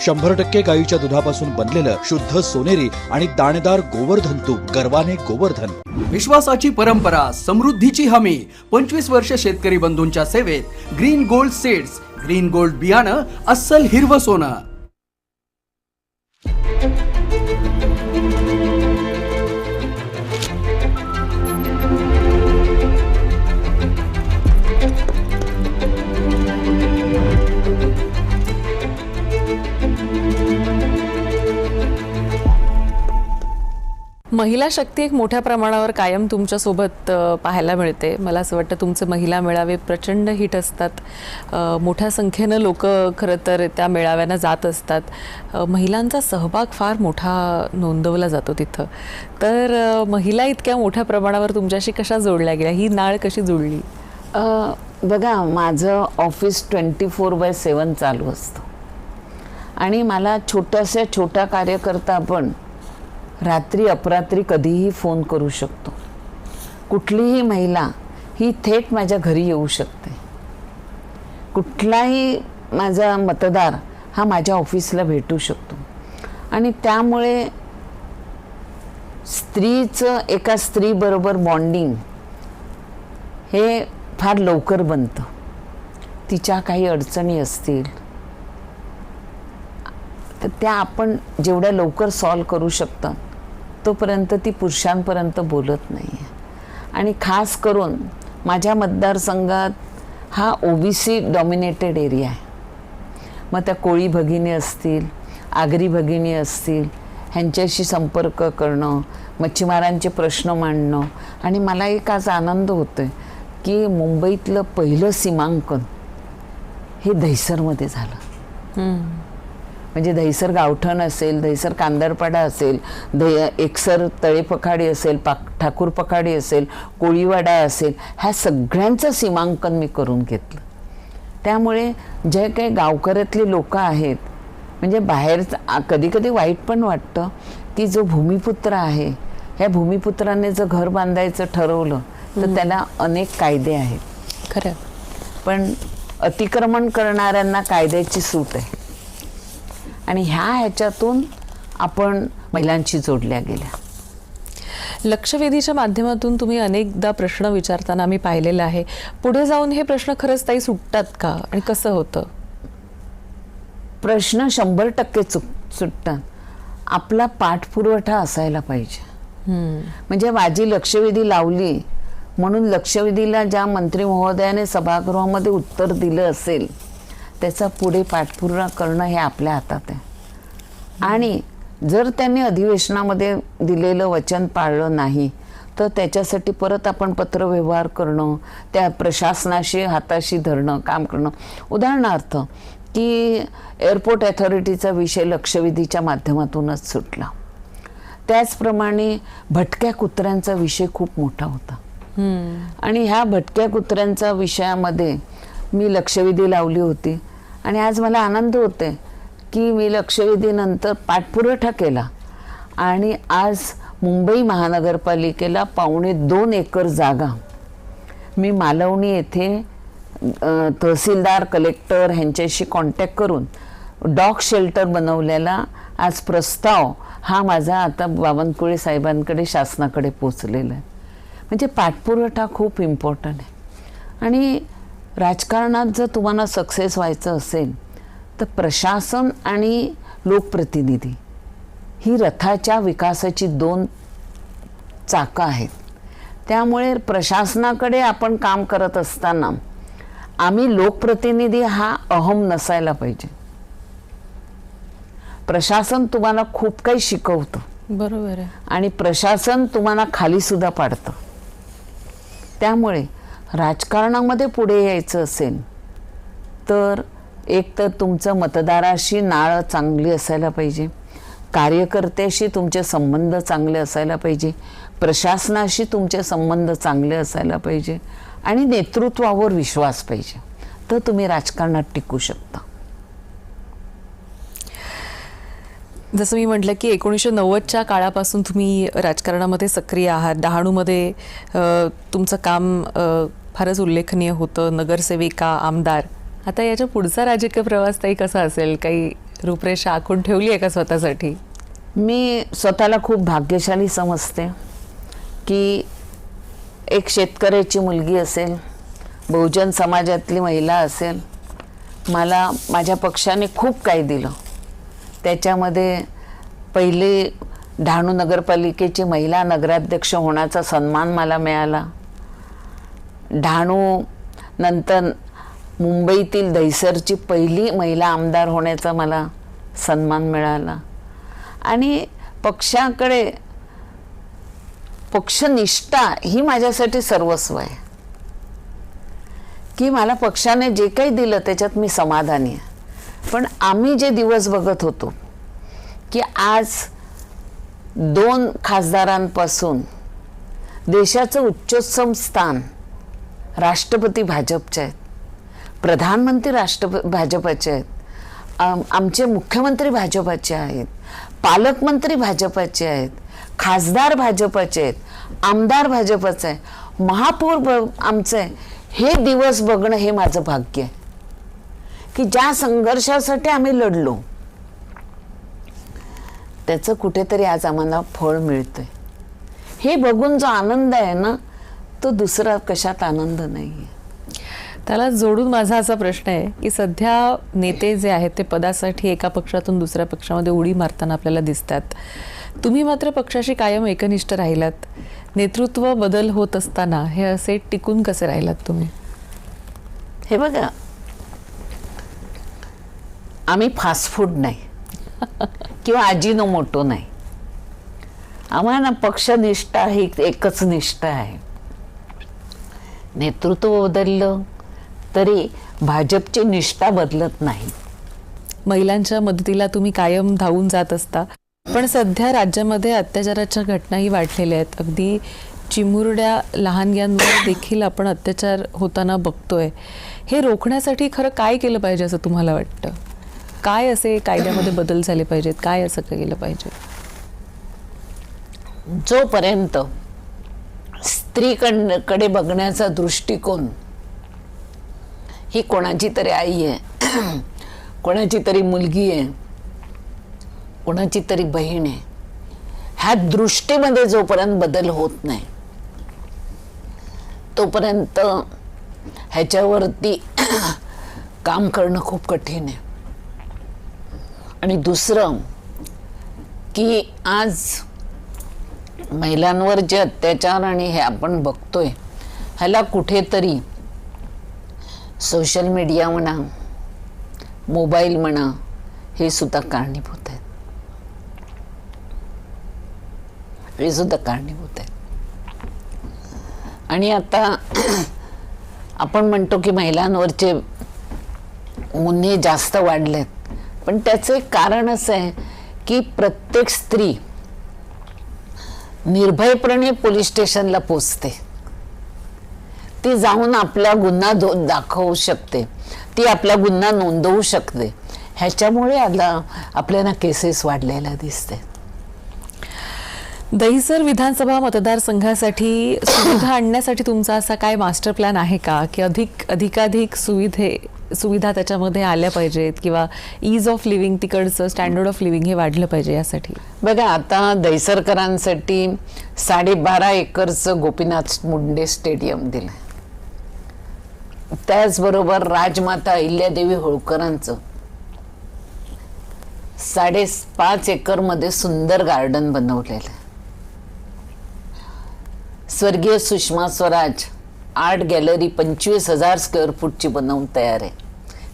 100% गाईच्या दुधापासून बनलेलं शुद्ध सोनेरी आणि दाणेदार गोवर्धन तूप गर्वाने गोवर्धन. विश्वासाची परंपरा, समृद्धीची हमी. 25 वर्ष शेतकरी बंधूंच्या सेवेत green gold seeds. Green gold बियाणं अस्सल हिरवं सोनं. महिला शक्ती एक मोठ्या प्रमाणावर कायम तुमच्यासोबत पाहायला मिळते. मला असं वाटतं तुमचे महिला मेळावे प्रचंड हिट असतात. मोठ्या संख्येनं लोक खरं तर त्या मेळाव्यांना जात असतात. महिलांचा सहभाग फार मोठा नोंदवला जातो तिथं. तर महिला इतक्या मोठ्या प्रमाणावर तुमच्याशी कशा जोडल्या गेल्या, ही नाळ कशी जुळली? बघा, माझं ऑफिस 24/7 चालू असतं आणि मला छोटा कार्यकर्ता पण रात्री अपरात्री कधीही फोन करू शकतो. कुठलीही महिला ही थेट माझ्या घरी येऊ शकते. कुठलाही माझा मतदार हा माझ्या ऑफिसला भेटू शकतो. आणि त्यामुळे स्त्रीचं एका स्त्रीबरोबर बॉन्डिंग हे फार लवकर बनतं. तिच्या काही अडचणी असतील तर त्या आपण जेवढ्या लवकर सॉल्व करू शकतो तोपर्यंत ती पुरुषांपर्यंत बोलत नाही आहे. आणि खास करून माझ्या मतदारसंघात हा OBC डॉमिनेटेड एरिया आहे. मग त्या कोळी भगिनी असतील, आगरी भगिनी असतील, ह्यांच्याशी संपर्क करणं, मच्छीमारांचे प्रश्न मांडणं. आणि मला एक आज आनंद होतो आहे की मुंबईतलं पहिलं सीमांकन हे दहिसरमध्ये झालं. म्हणजे दहिसर गावठण असेल, दहिसर कांदरपाडा असेल, एकसर तळेपखाडी असेल, ठाकूर पखाडी असेल, कोळीवाडा असेल, ह्या सगळ्यांचं सीमांकन मी करून घेतलं. त्यामुळे जे काही गावकऱ्यातली लोक आहेत, म्हणजे बाहेर कधी कधी वाईट पण वाटतं की जो भूमिपुत्र आहे, ह्या भूमिपुत्राने जर घर बांधायचं ठरवलं तर त्याला अनेक कायदे आहेत. खरं. पण अतिक्रमण करणाऱ्यांना कायद्याची सूट आहे. आणि ह्याच्यातून आपण महिलांशी जोडल्या गेल्या. लक्षवेधीच्या माध्यमातून तुम्ही अनेकदा प्रश्न विचारताना आम्ही पाहिलेलं आहे. पुढे जाऊन हे प्रश्न खरंच ताई सुटतात का आणि कसं होतं? प्रश्न 100% सुटतात. आपला पाठपुरवठा असायला पाहिजे. म्हणजे माझी लक्षवेधी लावली म्हणून लक्षवेधीला ज्या मंत्री महोदयाने सभागृहामध्ये उत्तर दिलं असेल त्याचा पुढे पाठपुरावा करणं हे आपल्या हातात आहे. आणि जर त्यांनी अधिवेशनामध्ये दिलेलं वचन पाळलं नाही तर त्याच्यासाठी परत आपण पत्रव्यवहार करणं, त्या प्रशासनाशी हाताशी धरणं, काम करणं. उदाहरणार्थ की एअरपोर्ट अथॉरिटीचा विषय लक्षवेधीच्या माध्यमातूनच सुटला. त्याचप्रमाणे भटक्या कुत्र्यांचा विषय खूप मोठा होता. आणि ह्या भटक्या कुत्र्यांचा विषयामध्ये मी लक्षवेधी लावली होती. आणि आज मला आनंद होते की मी लक्षवेधीनंतर पाठपुरवठा केला आणि आज मुंबई महानगरपालिकेला 2.25 एकर जागा मी मालवणी येथे तहसीलदार, कलेक्टर ह्यांच्याशी कॉन्टॅक्ट करून डॉग शेल्टर बनवलेला आज प्रस्ताव हा माझा आता बावनकुळे साहेबांकडे, शासनाकडे पोचलेला आहे. म्हणजे पाठपुरवठा खूप इम्पॉर्टंट आहे. आणि राजकारणात जर तुम्हाला सक्सेस व्हायचं असेल तर प्रशासन आणि लोकप्रतिनिधी ही रथाच्या विकासाची 2 चाकं आहेत. त्यामुळे प्रशासनाकडे आपण काम करत असताना आम्ही लोकप्रतिनिधी हा अहम नसायला पाहिजे. प्रशासन तुम्हाला खूप काही शिकवतं. बरोबर आहे. आणि प्रशासन तुम्हाला खाली सुद्धा पाडतं. त्यामुळे राजकारणामध्ये पुढे यायचं असेल तर एक तर तुमचं मतदाराशी नाळ चांगली असायला पाहिजे, कार्यकर्त्याशी तुमचे संबंध चांगले असायला पाहिजे, प्रशासनाशी तुमचे संबंध चांगले असायला पाहिजे आणि नेतृत्वावर विश्वास पाहिजे. तर तुम्ही राजकारणात टिकू शकता. जसं मी म्हटलं की 1990च्या काळापासून तुम्ही राजकारणामध्ये सक्रिय आहात. डहाणूमध्ये तुमचं काम फारच उल्लेखनीय होतं, नगरसेविका, आमदार. आता याच्या पुढचा राजकीय प्रवास ताई कसा असेल? काही रूपरेषा आखून ठेवली आहे का स्वतःसाठी? मी स्वतःला खूप भाग्यशाली समजते की एक शेतकऱ्याची मुलगी असेल, बहुजन समाजातली महिला असेल. मला माझ्या पक्षाने खूप काही दिलं. त्याच्यामध्ये पहिले डहाणू नगरपालिकेची महिला नगराध्यक्ष होण्याचा सन्मान मला मिळाला. डहाणू नंतर मुंबईतील दहिसरची पहिली महिला आमदार होण्याचा मला सन्मान मिळाला. आणि पक्षाकडे पक्षनिष्ठा ही माझ्यासाठी सर्वस्व आहे, की मला पक्षाने जे काही दिलं त्याच्यात मी समाधानी आहे. पण आम्ही जे दिवस बघत होतो की आज 2 खासदारांपासून देशाचं उच्चोत्तम स्थान राष्ट्रपती भाजपचे आहेत, प्रधानमंत्री भाजपाचे आहेत, आमचे मुख्यमंत्री भाजपाचे आहेत, पालकमंत्री भाजपाचे आहेत, खासदार भाजपाचे आहेत, आमदार भाजपाचे आहे, महापौर आमचं आहे. हे दिवस बघणं हे माझं भाग्य आहे की ज्या संघर्षासाठी आम्ही लढलो त्याचं कुठेतरी आज आम्हाला फळ मिळतंय. हे बघून जो आनंद आहे ना, तो दुसरा कशात आनंद नाही आहे. त्याला जोडून माझा असा प्रश्न आहे की सध्या नेते जे आहेत ते पदासाठी एका पक्षातून दुसऱ्या पक्षामध्ये उडी मारताना आपल्याला दिसतात. तुम्ही मात्र पक्षाशी कायम एकनिष्ठ राहिलात. नेतृत्व बदल होत असताना हे असे टिकून कसे राहिलात तुम्ही? हे बघा, आम्ही फास्ट फूड नाही किंवा अजिनोमोटो नाही. आम्हाला पक्षनिष्ठा ही एकच निष्ठा आहे. नेतृत्व बदललं तरी भाजपची निष्ठा बदलत नाही. महिलांच्या मदतीला तुम्ही कायम धावून जात असता, पण सध्या राज्यामध्ये अत्याचाराच्या घटनाही वाढलेल्या आहेत. अगदी चिमुरड्या लहानग्यांवर देखील आपण अत्याचार होताना बघतोय. हे रोखण्यासाठी खरं काय केलं पाहिजे असं तुम्हाला वाटतं? काय असे कायद्यामध्ये बदल झाले पाहिजेत? काय असं केलं पाहिजे? जोपर्यंत स्त्रीकडे बघण्याचा दृष्टिकोन ही कोणाची तरी आई आहे, कोणाची तरी मुलगी आहे, कोणाची तरी बहीण आहे, ह्या दृष्टीमध्ये जोपर्यंत बदल होत नाही तोपर्यंत ह्याच्यावरती काम करणं खूप कठीण आहे. आणि दुसरं की आज महिलांवर जे अत्याचार आणि हे आपण बघतोय, ह्याला कुठेतरी सोशल मीडिया म्हणा, मोबाईल म्हणा, हे सुद्धा कारणीभूत आहेत. हे सुद्धा कारणीभूत आहेत. आणि आता आपण म्हणतो की महिलांवरचे गुन्हे जास्त वाढलेत, पण त्याचं एक कारण असं आहे की प्रत्येक स्त्री निर्भयपणे पोलीस स्टेशनला पोचते. ती जाऊन आपला गुन्हा दाखवू शकते, ती आपला गुन्हा नोंदवू शकते. ह्याच्यामुळे आपल्याला केसेस वाढलेल्या दिसते. दहिसर विधानसभा मतदारसंघासाठी सुविधा आणण्यासाठी तुमचा असा काय मास्टर प्लॅन आहे का, की अधिकाधिक सुविधा त्याच्यामध्ये आल्या पाहिजेत किंवा ईज ऑफ लिव्हिंग, तिकडचं स्टँडर्ड ऑफ लिव्हिंग हे वाढलं पाहिजे यासाठी? बघा, आता दहिसरकरांसाठी 12.5 एकरचं गोपीनाथ मुंडे स्टेडियम दिलं. त्याचबरोबर राजमाता अहिल्यादेवी होळकरांचं 5.5 एकरमध्ये सुंदर गार्डन बनवलेलं आहे. स्वर्गीय Sushma Swaraj art gallery 25,000 square फूटची बनवून तयार आहे.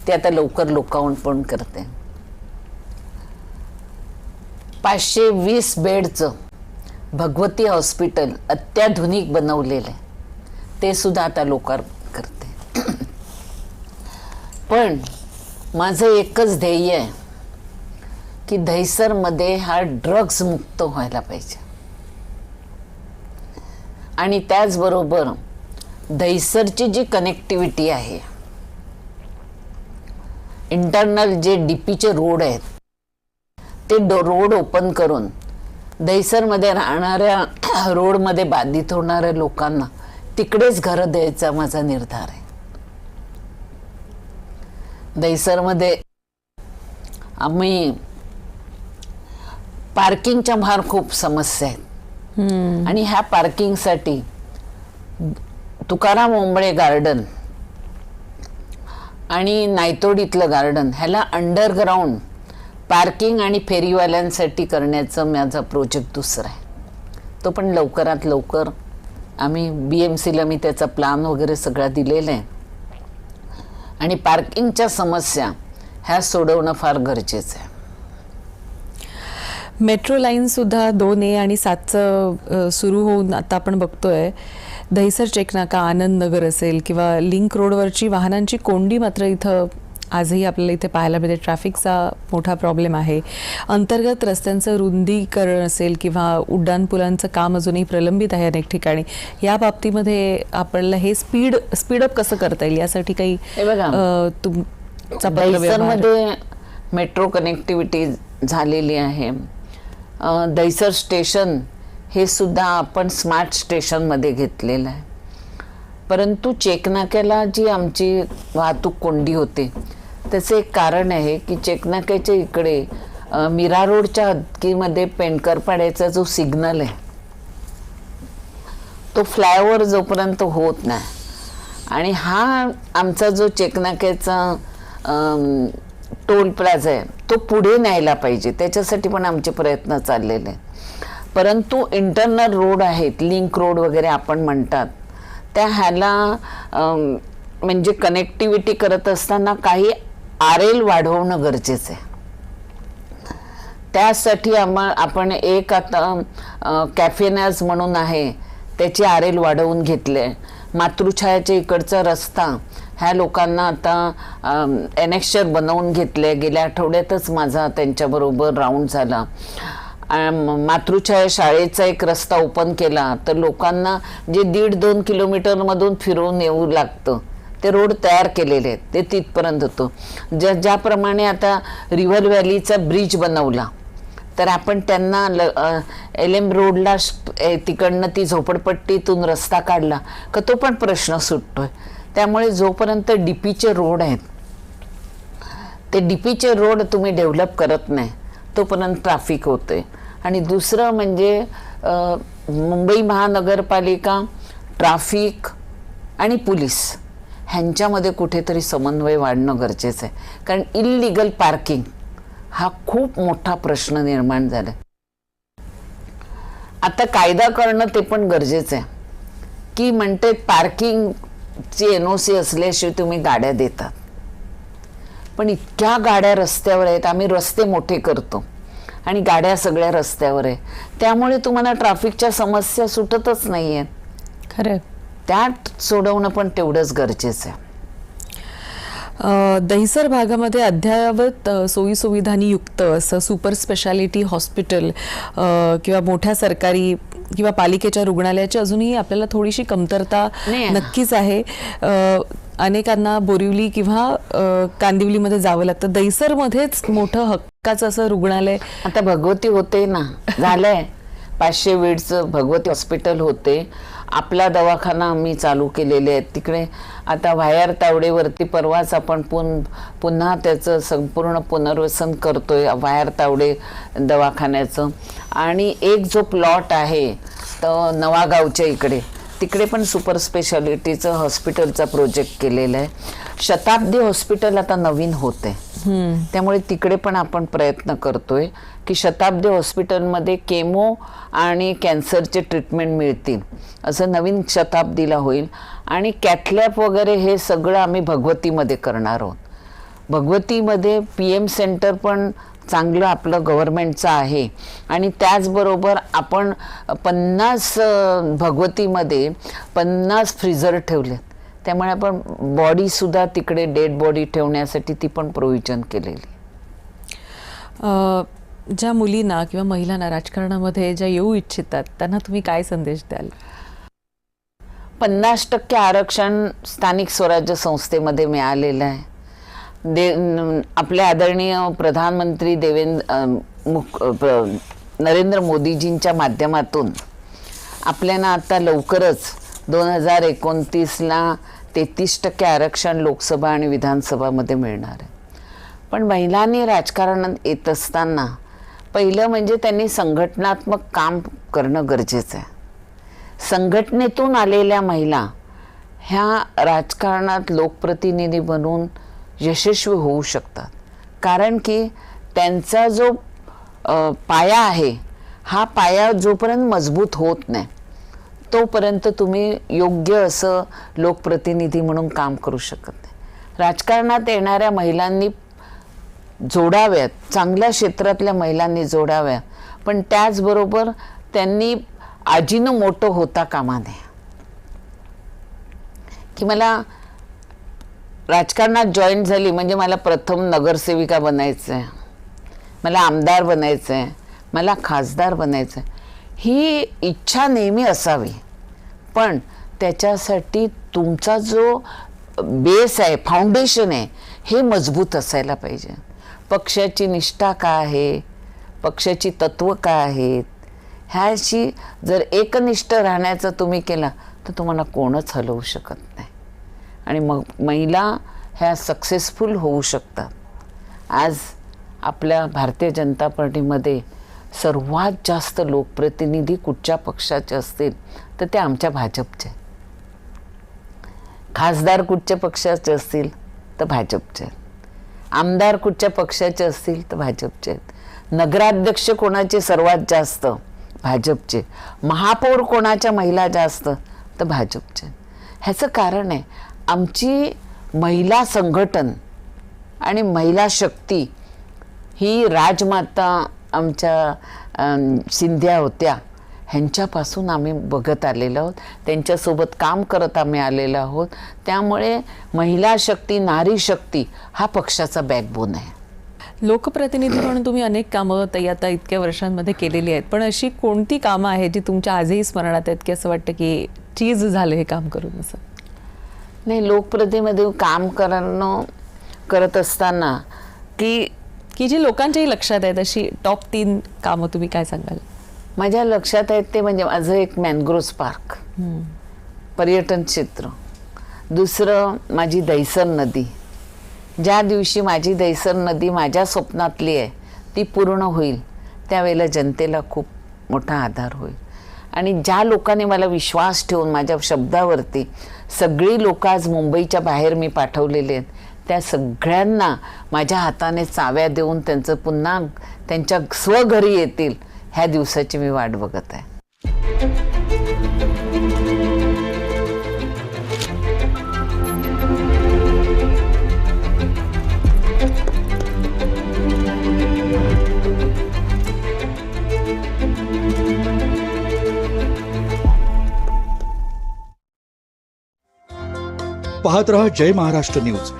ते आता लवकर लोकार्पण करते. 520 बेडचं भगवती हॉस्पिटल अत्याधुनिक बनवलेलं आहे. ते सुद्धा आता लोकार्पण करते. पण माझं एकच ध्येय आहे की दहिसरमध्ये हा ड्रग्ज मुक्त व्हायला पाहिजे. आणि त्याचबरोबर दहिसरची जी कनेक्टिव्हिटी आहे, इंटरनल जे डीपीचे रोड आहेत, ते रोड ओपन करून दहिसरमध्ये राहणाऱ्या, रोडमध्ये बाधित होणाऱ्या लोकांना तिकडेच घरं द्यायचा माझा निर्धार आहे. दहिसरमध्ये आम्ही पार्किंगच्या फार खूप समस्या आहेत. आणि ह्या पार्किंगसाठी तुकाराम ओंबळे गार्डन आणि नायतोडीतलं गार्डन ह्याला अंडरग्राऊंड पार्किंग आणि फेरीवाल्यांसाठी करण्याचं माझा प्रोजेक्ट दुसरा आहे. तो पण लवकरात लवकर आम्ही BMCला मी त्याचा प्लॅन वगैरे सगळा दिलेला आहे. आणि पार्किंगच्या समस्या ह्या सोडवणं फार गरजेचं आहे. मेट्रो लाईनसुद्धा 2A आणि 7चं सुरू होऊन आता आपण बघतोय दहिसर चेकनाका, आनंद नगर असेल किंवा लिंक रोडवरची वाहनांची कोंडी मात्र इथं आजही आपल्याला इथे पाहायला मिळते. ट्रॅफिकचा मोठा प्रॉब्लेम आहे. अंतर्गत रस्त्यांचं रुंदीकरण असेल किंवा उड्डाणपुलांचं काम अजूनही प्रलंबित आहे अनेक ठिकाणी. या बाबतीमध्ये आपल्याला हे स्पीडअप कसं करता येईल यासाठी काही हे बघा, तुमचा पत्रव्यवहार? दहिसरमध्ये मेट्रो कनेक्टिव्हिटी झालेली आहे. दहिसर स्टेशन हे सुद्धा आपण स्मार्ट स्टेशनमध्ये घेतलेलं आहे. परंतु चेकनाक्याला जी आमची वाहतूक कोंडी होते त्याचं एक कारण आहे की चेकनाक्याच्या इकडे मीरा रोडच्या हद्दीमध्ये पेंडकरपाड्याचा जो सिग्नल आहे तो फ्लायओव्हर जोपर्यंत होत नाही आणि हा आमचा जो चेकनाक्याचा टोल प्लाझा आहे तो पुढे न्यायला पाहिजे, त्याच्यासाठी पण आमचे प्रयत्न चाललेले आहेत. परंतु इंटरनल रोड आहेत, लिंक रोड वगैरे आपण म्हणतात, त्या ह्याला म्हणजे कनेक्टिव्हिटी करत असताना काही RL वाढवणं गरजेचं आहे. त्यासाठी आपण एक आता कॅफेनाज म्हणून आहे त्याची RL वाढवून घेतले. मातृछायाच्या इकडचा रस्ता ह्या लोकांना आता एनेक्शर बनवून घेतले. गेल्या आठवड्यातच माझा त्यांच्याबरोबर राऊंड झाला. मातृछाया शाळेचा एक रस्ता ओपन केला तर लोकांना जे 1.5-2 किलोमीटरमधून फिरून येऊ लागतं ते रोड तयार केलेले आहेत, ते तिथपर्यंत होतं. ज्याप्रमाणे आता रिव्हर व्हॅलीचा ब्रिज बनवला तर आपण त्यांना LM रोडला तिकडनं ती झोपडपट्टीतून रस्ता काढला का तो पण प्रश्न सुटतोय. त्यामुळे जोपर्यंत DPचे रोड आहेत ते DPचे रोड तुम्ही डेव्हलप करत नाही तोपर्यंत ट्रॅफिक होते. आणि दुसरं म्हणजे मुंबई महानगरपालिका, ट्रॅफिक आणि पोलीस ह्यांच्यामध्ये कुठेतरी समन्वय वाढणं गरजेचं आहे. कारण इल्लीगल पार्किंग हा खूप मोठा प्रश्न निर्माण झाला. आता कायदा करणं ते पण गरजेचं आहे की म्हणते पार्किंगची NOC असल्याशिवाय तुम्ही गाड्या देतात, पण इतक्या गाड्या रस्त्यावर आहेत. आम्ही रस्ते मोठे करतो आणि गाड्या सगळ्या रस्त्यावर आहे, त्यामुळे तुम्हाला ट्रॅफिकच्या समस्या सुटतच नाही आहेत. खरं त्यात सोडवणं पण तेवढंच गरजेचं आहे. दहिसर भागामध्ये अद्ययावत सोयीसुविधांनी युक्त असं सुपर स्पेशालिटी हॉस्पिटल किंवा मोठ्या सरकारी किंवा पालिकेच्या रुग्णालयाची अजूनही आपल्याला थोडीशी कमतरता नक्कीच आहे. अनेकांना बोरिवली किंवा कांदिवलीमध्ये जावं लागतं. दहिसरमध्येच मोठं हक्काचं असं रुग्णालय आता भगवती होते ना, झालंय 500 बेडचं भगवती हॉस्पिटल होते. आपला दवाखाना आम्ही चालू केलेले आहेत तिकडे. आता वायर तावडेवरती परवाच आपण पुन्हा त्याचं संपूर्ण पुनर्वसन करतोय वायर तावडे दवाखान्याचं. आणि एक जो प्लॉट आहे तो नवागावच्या इकडे, तिकडे पण सुपर स्पेशालिटीचं हॉस्पिटलचा प्रोजेक्ट केलेला आहे. शताब्दी हॉस्पिटल आता नवीन होते, त्यामुळे तिकडे पण आपण प्रयत्न करतोय की शताब्दी हॉस्पिटलमध्ये केमो आणि कॅन्सरचे ट्रीटमेंट मिळतील असं नवीन शताब्दीला होईल. आणि कॅथलॅब वगैरे हे सगळं आम्ही भगवतीमध्ये करणार आहोत. भगवतीमध्ये PM सेंटर पण चांगलं आपलं गव्हर्नमेंटचं आहे. आणि त्याचबरोबर आपण 50 भगवतीमध्ये 50 फ्रीजर ठेवलेत, त्यामुळे आपण बॉडीसुद्धा तिकडे डेड बॉडी ठेवण्यासाठी ती पण प्रोव्हिजन केलेली. ज्या मुलींना किंवा महिलांना राजकारणामध्ये ज्या येऊ इच्छितात त्यांना तुम्ही काय संदेश द्याल? 50% आरक्षण स्थानिक स्वराज्य संस्थेमध्ये मिळालेलं आहे. आपले आदरणीय प्रधानमंत्री नरेंद्र मोदीजींच्या माध्यमातून आपल्याला आता लवकरच 2029ला 33% आरक्षण लोकसभा आणि विधानसभामध्ये मिळणार आहे. पण महिलांनी राजकारणात येत असताना पहिलं म्हणजे त्यांनी संघटनात्मक काम करणं गरजेचं आहे. संघटनेतून आलेल्या महिला ह्या राजकारणात लोकप्रतिनिधी बनून यशस्वी होऊ शकतात. कारण की त्यांचा जो पाया आहे हा पाया जोपर्यंत मजबूत होत नाही तोपर्यंत तुम्ही योग्य असं लोकप्रतिनिधी म्हणून काम करू शकत नाही. राजकारणात येणाऱ्या महिलांनी जोडाव्यात, चांगल्या क्षेत्रातल्या महिलांनी जोडाव्या. पण त्याचबरोबर त्यांनी आजीनं मोठं होता कामा नये. की मला राजकारणात जॉईन झाली म्हणजे मला प्रथम नगरसेविका बनायचं आहे, मला आमदार बनायचं आहे, मला खासदार बनायचं आहे, ही इच्छा नेहमी असावी. पण त्याच्यासाठी तुमचा जो बेस आहे, फाउंडेशन आहे, हे मजबूत असायला पाहिजे. पक्षाची निष्ठा काय आहे, पक्षाची तत्त्व काय आहेत, ह्याशी जर एकनिष्ठ राहण्याचं तुम्ही केला तर तुम्हाला कोणच हलवू शकत नाही. आणि मग महिला ह्या सक्सेसफुल होऊ शकतात. आज आपल्या भारतीय जनता पार्टीमध्ये सर्वात जास्त लोकप्रतिनिधी कुठच्या पक्षाचे असतील तर ते आमच्या भाजपचे. खासदार कुठच्या पक्षाचे असतील तर भाजपचे. आमदार कुठच्या पक्षाचे असतील तर भाजपचे. नगराध्यक्ष कोणाचे सर्वात जास्त भाजपचे. महापौर कोणाच्या महिला जास्त तर भाजपचे. ह्याचं कारण आहे आमची महिला संघटन आणि महिला शक्ती ही राजमाता आमच्या सिंध्या होत्या, ह्यांच्यापासून आम्ही बघत आलेलो आहोत, त्यांच्यासोबत काम करत आम्ही आलेलो आहोत. त्यामुळे महिला शक्ती, नारी शक्ती हा पक्षाचा बॅकबोन आहे. लोकप्रतिनिधी म्हणून तुम्ही अनेक कामं आता इतक्या वर्षांमध्ये केलेली आहेत, पण अशी कोणती कामं आहेत जी तुमच्या आजही स्मरणात आहेत की असं वाटतं की चीज झालं हे काम करून? असं नाही, लोकप्रतिनिधी काम करत असताना की जी लोकांच्याही लक्षात आहेत अशी टॉप 3 कामं तुम्ही काय सांगाल? माझ्या लक्षात आहेत ते म्हणजे माझं एक मॅनग्रोव्ह पार्क, पर्यटन क्षेत्र. दुसरं माझी दहिसर नदी. ज्या दिवशी माझी दहिसर नदी माझ्या स्वप्नातली आहे ती पूर्ण होईल त्यावेळेला जनतेला खूप मोठा आधार होईल. आणि ज्या लोकांनी मला विश्वास ठेवून माझ्या शब्दावरती सगळी लोक आज मुंबईच्या बाहेर मी पाठवलेले आहेत, त्या सगळ्यांना माझ्या हाताने चाव्या देऊन त्यांचं पुन्हा त्यांच्या स्वघरी येतील ह्या दिवसाची मी वाट बघत आहे. पाहत रहा जय महाराष्ट्र न्यूज.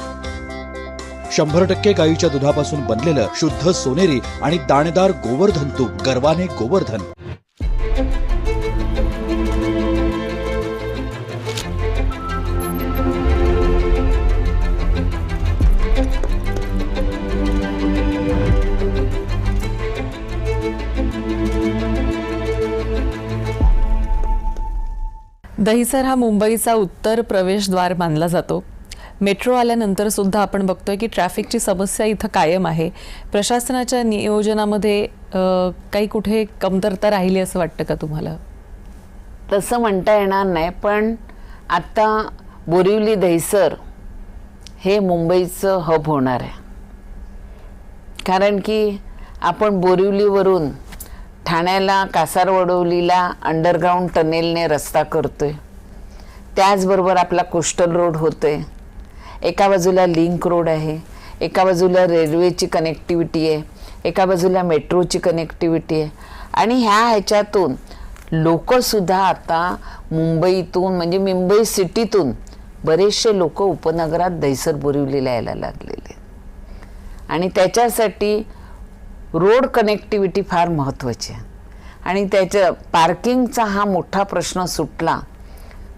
100% गाईच्या दुधापासून बनलेलं शुद्ध सोनेरी आणि दाणेदार गोवर्धन तूप गर्वाने गोवर्धन. दहिसर हा मुंबईचा उत्तर प्रवेशद्वार मानला जातो. मेट्रो आल्यानंतर सुद्धा आपण बघतोय की ट्रॅफिकची समस्या इथं कायम आहे. प्रशासनाच्या नियोजनामध्ये काही कुठे कमतरता राहिली असं वाटतं का तुम्हाला? तसं म्हणता येणार नाही, पण आता बोरिवली दहिसर हे मुंबईचं हब होणार आहे. कारण की आपण बोरिवलीवरून ठाण्याला, कासारवडवलीला अंडरग्राऊंड टनेलने रस्ता करतोय. त्याचबरोबर आपला कोस्टल रोड होतोय. एका बाजूला लिंक रोड आहे, एका बाजूला रेल्वेची कनेक्टिव्हिटी आहे, एका बाजूला मेट्रोची कनेक्टिव्हिटी आहे. आणि ह्याच्यातून लोकसुद्धा आता मुंबईतून म्हणजे मुंबई सिटीतून बरेचसे लोक उपनगरात दहिसर बोरिवलीला यायला लागलेले. आणि त्याच्यासाठी रोड कनेक्टिव्हिटी फार महत्त्वाची आहे. आणि त्याच्या पार्किंगचा हा मोठा प्रश्न सुटला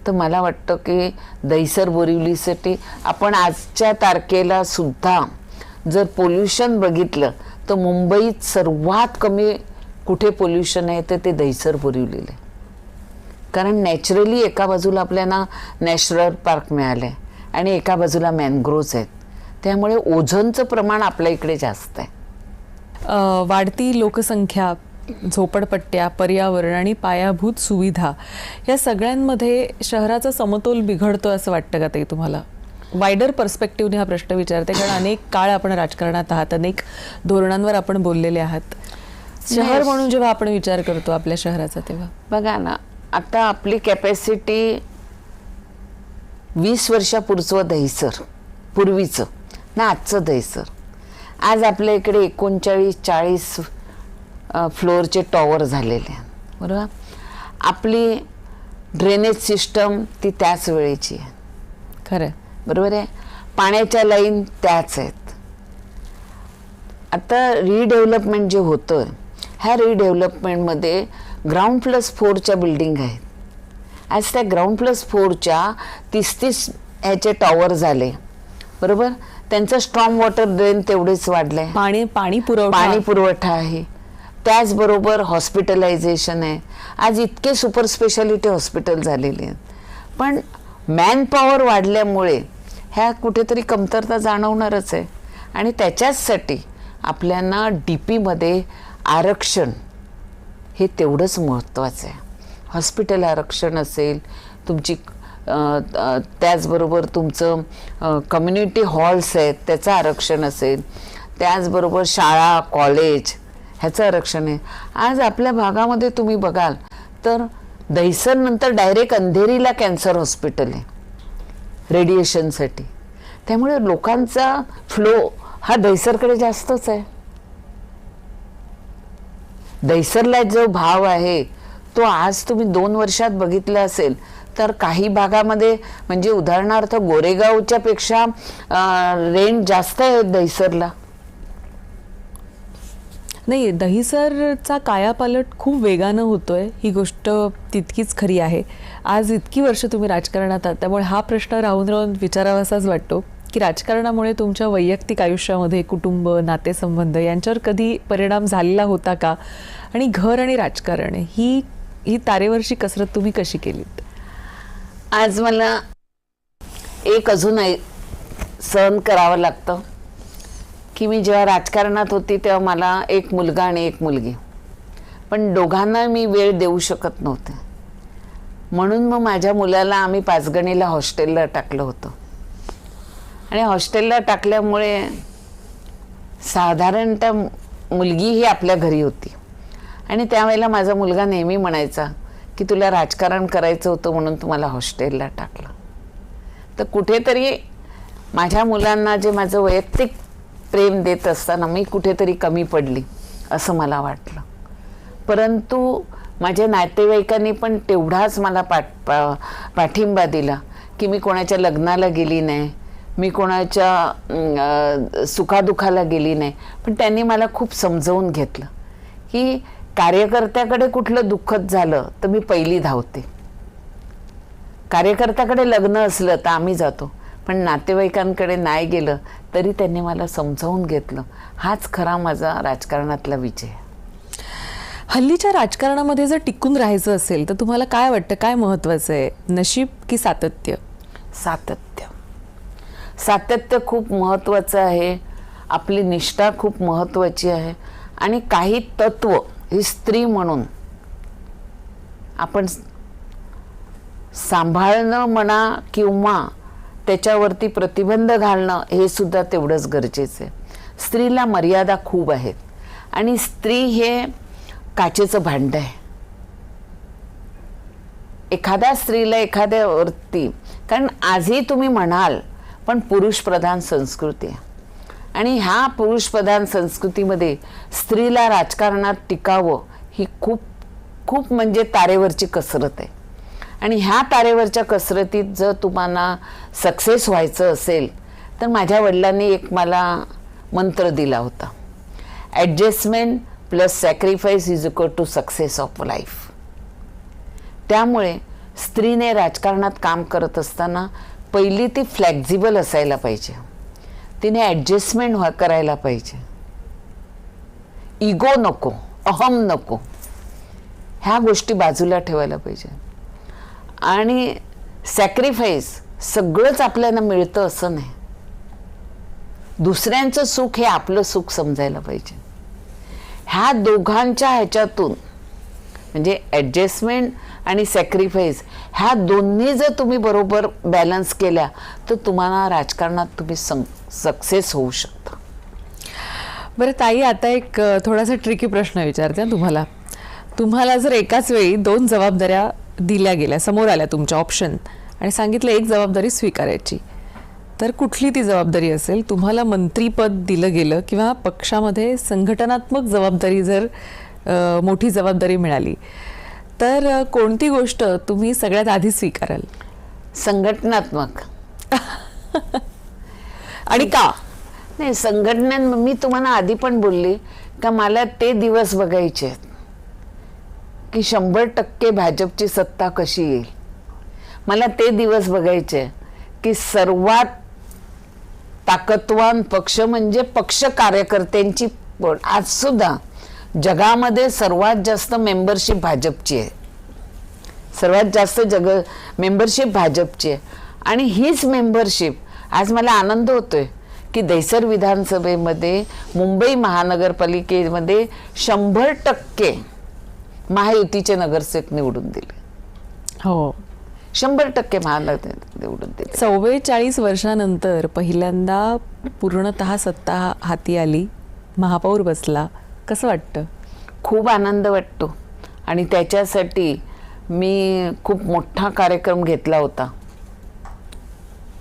तर मला वाटतं की दहिसर बोरिवलीसाठी आपण आजच्या तारखेला सुद्धा जर पोल्युशन बघितलं तर मुंबईत सर्वात कमी कुठे पोल्युशन आहे तर ते दहिसर बोरिवलीला. कारण नॅचरली एका बाजूला आपल्याला नॅशनल पार्क मिळालं आहे आणि एका बाजूला मॅनग्रोव्ज आहेत, त्यामुळे ओझोनचं प्रमाण आपल्या इकडे जास्त आहे. वाढती लोकसंख्या, झोपडपट्ट्या, पर्यावरण आणि पायाभूत सुविधा या सगळ्यांमध्ये शहराचा समतोल बिघडतोय असं वाटतं का ते तुम्हाला? वायडर पर्स्पेक्टिव्हने हा प्रश्न विचारते, कारण अनेक काळ आपण राजकारणात आहात, अनेक धोरणांवर आपण बोललेले आहात. शहर म्हणून जेव्हा आपण विचार करतो आपल्या शहराचा तेव्हा बघा ना, आता आपली कॅपॅसिटी 20 वर्षापूर्वीचं दहिसर पूर्वीचं ना आजचं दहिसर. आज आपल्या इकडे 39-40 फ्लोअरचे टॉवर झालेले आहेत, बरोबर. आपली ड्रेनेज सिस्टम ती त्याच वेळेची आहे, खरं आहे. बरोबर आहे. पाण्याच्या लाईन त्याच आहेत. आता रिडेव्हलपमेंट जे होतं, ह्या रिडेव्हलपमेंटमध्ये ग्राउंड प्लस 4च्या बिल्डिंग आहेत. आज त्या ग्राउंड प्लस 4च्या 30 ह्याचे टॉवर झाले, बरोबर. त्यांचं स्ट्रॉंग वॉटर ड्रेन तेवढेच वाढलंय, पाणी पुरवठा आहे. त्याचबरोबर हॉस्पिटलायझेशन आहे. आज इतके सुपर स्पेशालिटी हॉस्पिटल झालेले आहेत, पण मॅनपॉवर वाढल्यामुळे ह्या कुठेतरी कमतरता जाणवणारच आहे. आणि त्याच्याचसाठी आपल्याला DPमध्ये आरक्षण हे तेवढंच महत्त्वाचं आहे. हॉस्पिटल आरक्षण असेल तुमची, त्याचबरोबर तुमचं कम्युनिटी हॉल्स आहेत त्याचं आरक्षण असेल, त्याचबरोबर शाळा कॉलेज ह्याचं आरक्षण आहे. आज आपल्या भागामध्ये तुम्ही बघाल तर दहिसर नंतर डायरेक्ट अंधेरीला कॅन्सर हॉस्पिटल आहे रेडिएशनसाठी. त्यामुळे लोकांचा फ्लो हा दहिसरकडे जास्तच आहे. दहिसरला जो भाव आहे तो आज तुम्ही 2 वर्षात बघितला असेल तर काही भागामध्ये, म्हणजे उदाहरणार्थ गोरेगावच्या पेक्षा रेंट जास्त आहे दहिसरला. नाही, दहिसरचा कायापालट खूप वेगानं होतोय, ही गोष्ट तितकीच खरी आहे. आज इतकी वर्ष तुम्ही राजकारणात आहात, त्यामुळे हा प्रश्न राहून राहून विचारावासाच वाटतो की राजकारणामुळे तुमच्या वैयक्तिक आयुष्यामध्ये कुटुंब, नातेसंबंध यांच्यावर कधी परिणाम झालेला होता का? आणि घर आणि राजकारण ही तारेवरची कसरत तुम्ही कशी केलीत? आज मला एक अजून सहन करावं लागतं की मी जेव्हा राजकारणात होती तेव्हा मला एक मुलगा आणि एक मुलगी, पण दोघांना मी वेळ देऊ शकत नव्हते. म्हणून मग माझ्या मुलाला आम्ही पाचगणीला हॉस्टेलला टाकलं होतं. आणि हॉस्टेलला टाकल्यामुळे साधारणतः मुलगी ही आपल्या घरी होती. आणि त्यावेळेला माझा मुलगा नेहमी म्हणायचा की तुला राजकारण करायचं होतं म्हणून तुम्हाला हॉस्टेलला टाकलं. तर कुठेतरी माझ्या मुलांना जे माझं वैयक्तिक प्रेम देत असताना मी कुठेतरी कमी पडली असं मला वाटलं. परंतु माझ्या नातेवाईकांनी पण तेवढाच मला पाठिंबा दिला की मी कोणाच्या लग्नाला गेली नाही, मी कोणाच्या सुखादुखाला गेली नाही, पण त्यांनी मला खूप समजवून घेतलं की कार्यकर्त्याकडे कुठलं दुःखद झालं तर मी पहिली धावते. कार्यकर्त्याकडे लग्न असलं तर आम्ही जातो, पण नातेवाईकांकडे नाही गेलं तरी त्यांनी मला समजावून घेतलं. हाच खरा माझा राजकारणातला विजय. हल्लीच्या राजकारणामध्ये जर टिकून राहायचं असेल तर तुम्हाला काय वाटतं, काय महत्त्वाचं आहे, नशीब की सातत्य? सातत्य खूप महत्त्वाचं आहे. आपली निष्ठा खूप महत्त्वाची आहे. आणि काही तत्व ही स्त्री म्हणून आपण सांभाळणं म्हणा किंवा त्याच्यावरती प्रतिबंध घालणं हे सुद्धा तेवढंच गरजेचं आहे. स्त्रीला मर्यादा खूप आहेत आणि स्त्री हे काचेचं भांडं आहे. एखाद्या स्त्रीला एखाद्यावरती, कारण आजही तुम्ही म्हणाल पण पुरुषप्रधान संस्कृती आहे आणि ह्या पुरुषप्रधान संस्कृतीमध्ये स्त्रीला राजकारणात टिकावं ही खूप खूप म्हणजे तारेवरची कसरत आहे. आणि ह्या तारेवरच्या कसरतीत जर तुम्हाला सक्सेस व्हायचं असेल तर माझ्या वडिलांनी एक मला मंत्र दिला होता, adjustment plus sacrifice is equal to success of life. त्यामुळे स्त्रीने राजकारणात काम करत असताना पहिली ती फ्लेक्झिबल असायला पाहिजे, तिने ॲडजस्टमेंट करायला पाहिजे, इगो नको, अहम नको, ह्या गोष्टी बाजूला ठेवायला पाहिजे. आणि सॅक्रिफाईस सगळंच आपल्याला मिळतं असं नाही, दुसऱ्यांचं सुख हे आपलं सुख समजायला पाहिजे. ह्या दोघांच्या ह्याच्यातून म्हणजे ॲडजस्टमेंट आणि सॅक्रिफाईस ह्या दोन्ही जर तुम्ही बरोबर बॅलन्स केल्या तर तुम्हाला राजकारणात तुम्ही सक्सेस होऊ शकता. बरं ताई, आता एक थोडासा ट्रिकी प्रश्न विचारते तुम्हाला. तुम्हाला जर एकाच वेळी 2 जबाबदाऱ्या दिल्या गेल्या, समोर आल्या तुमच्या ऑप्शन, आणि सांगितलं एक जबाबदारी स्वीकारायची, तर कुठली ती जबाबदारी असेल? तुम्हाला मंत्रीपद दिलं गेलं किंवा पक्षामध्ये संघटनात्मक जबाबदारी जर मोठी जबाबदारी मिळाली, तर कोणती गोष्ट तुम्ही सगळ्यात आधी स्वीकाराल संघटनात्मक. आणि का? नाही, संघटना मी तुम्हाला आधी पण बोलली का मला ते दिवस बघायचे आहेत की 100% भाजपची सत्ता कशी येईल. मला ते दिवस बघायचे की सर्वात ताकदवान पक्ष म्हणजे पक्ष कार्यकर्त्यांची. आज सुद्धा जगामध्ये सर्वात जास्त मेंबरशिप भाजपची आहे, सर्वात जास्त मेंबरशिप भाजपची आहे. आणि हीच मेंबरशिप आज मला आनंद होतोय की दहिसर विधानसभेमध्ये मुंबई महानगरपालिकेमध्ये 100% महायुतीचे नगरसेवक निवडून दिले. हो, 100% महानगर निवडून दिले. 44 वर्षानंतर पहिल्यांदा पूर्णतः सत्ता हाती आली, महापौर बसला, कसं वाटतं? खूप आनंद वाटतो. आणि त्याच्यासाठी मी खूप मोठा कार्यक्रम घेतला होता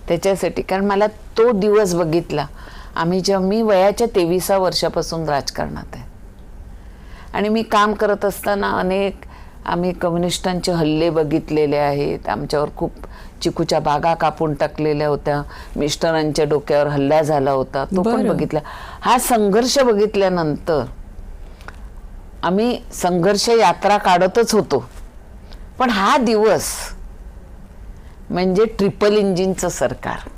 त्याच्यासाठी, कारण मला तो दिवस बघितला. मी वयाच्या 23व्या वर्षापासून राजकारणात आहे आणि मी काम करत असताना आम्ही कम्युनिस्टांचे हल्ले बघितलेले आहेत. आमच्यावर खूप चिकूच्या बागा कापून टाकलेल्या होत्या, मिस्टरांच्या डोक्यावर हल्ला झाला होता, तो पण बघितला. हा संघर्ष बघितल्यानंतर आम्ही संघर्ष यात्रा काढतच होतो. पण हा दिवस म्हणजे ट्रिपल इंजिनचं सरकार,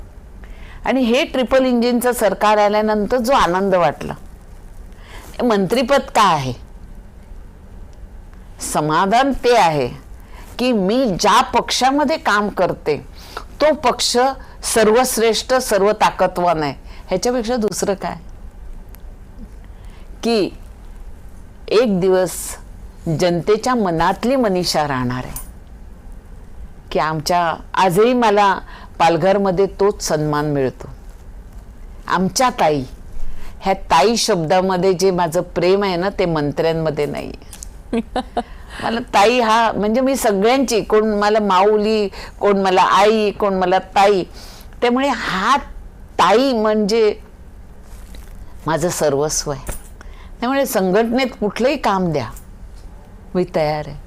आणि हे ट्रिपल इंजिनचं सरकार आल्यानंतर जो आनंद वाटला, मंत्रिपद का आहे, समाधान ते आहे की मी ज्या पक्षामध्ये काम करते तो पक्ष सर्वश्रेष्ठ सर्व ताकदवान आहे. ह्याच्यापेक्षा दुसरं काय की एक दिवस जनतेच्या मनातली मनीषा राहणार आहे की आजही मला पालघरमध्ये तोच सन्मान मिळतो. आमच्या ताई, ह्या ताई शब्दामध्ये जे माझं प्रेम आहे ना ते मंत्र्यांमध्ये नाही. मला ताई हा म्हणजे मी सगळ्यांची, कोण मला माऊली, कोण मला आई, कोण मला ताई. त्यामुळे हा ताई म्हणजे माझं सर्वस्व आहे. त्यामुळे संघटनेत कुठलंही काम द्या, मी तयार आहे.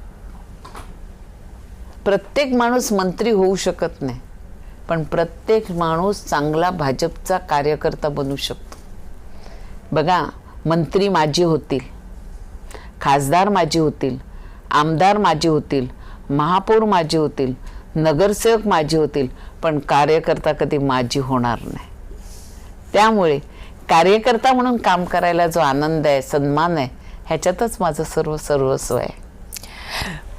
प्रत्येक माणूस मंत्री होऊ शकत नाही, पण प्रत्येक माणूस चांगला भाजपचा कार्यकर्ता बनू शकतो. बघा, मंत्री माझे होतील, खासदार माझे होतील, आमदार माझे होतील, महापौर माझे होतील, नगरसेवक माझे होतील, पण कार्यकर्ता कधी माझी होणार नाही. त्यामुळे कार्यकर्ता म्हणून काम करायला जो आनंद आहे, सन्मान आहे, ह्याच्यातच माझं सर्वस्व आहे.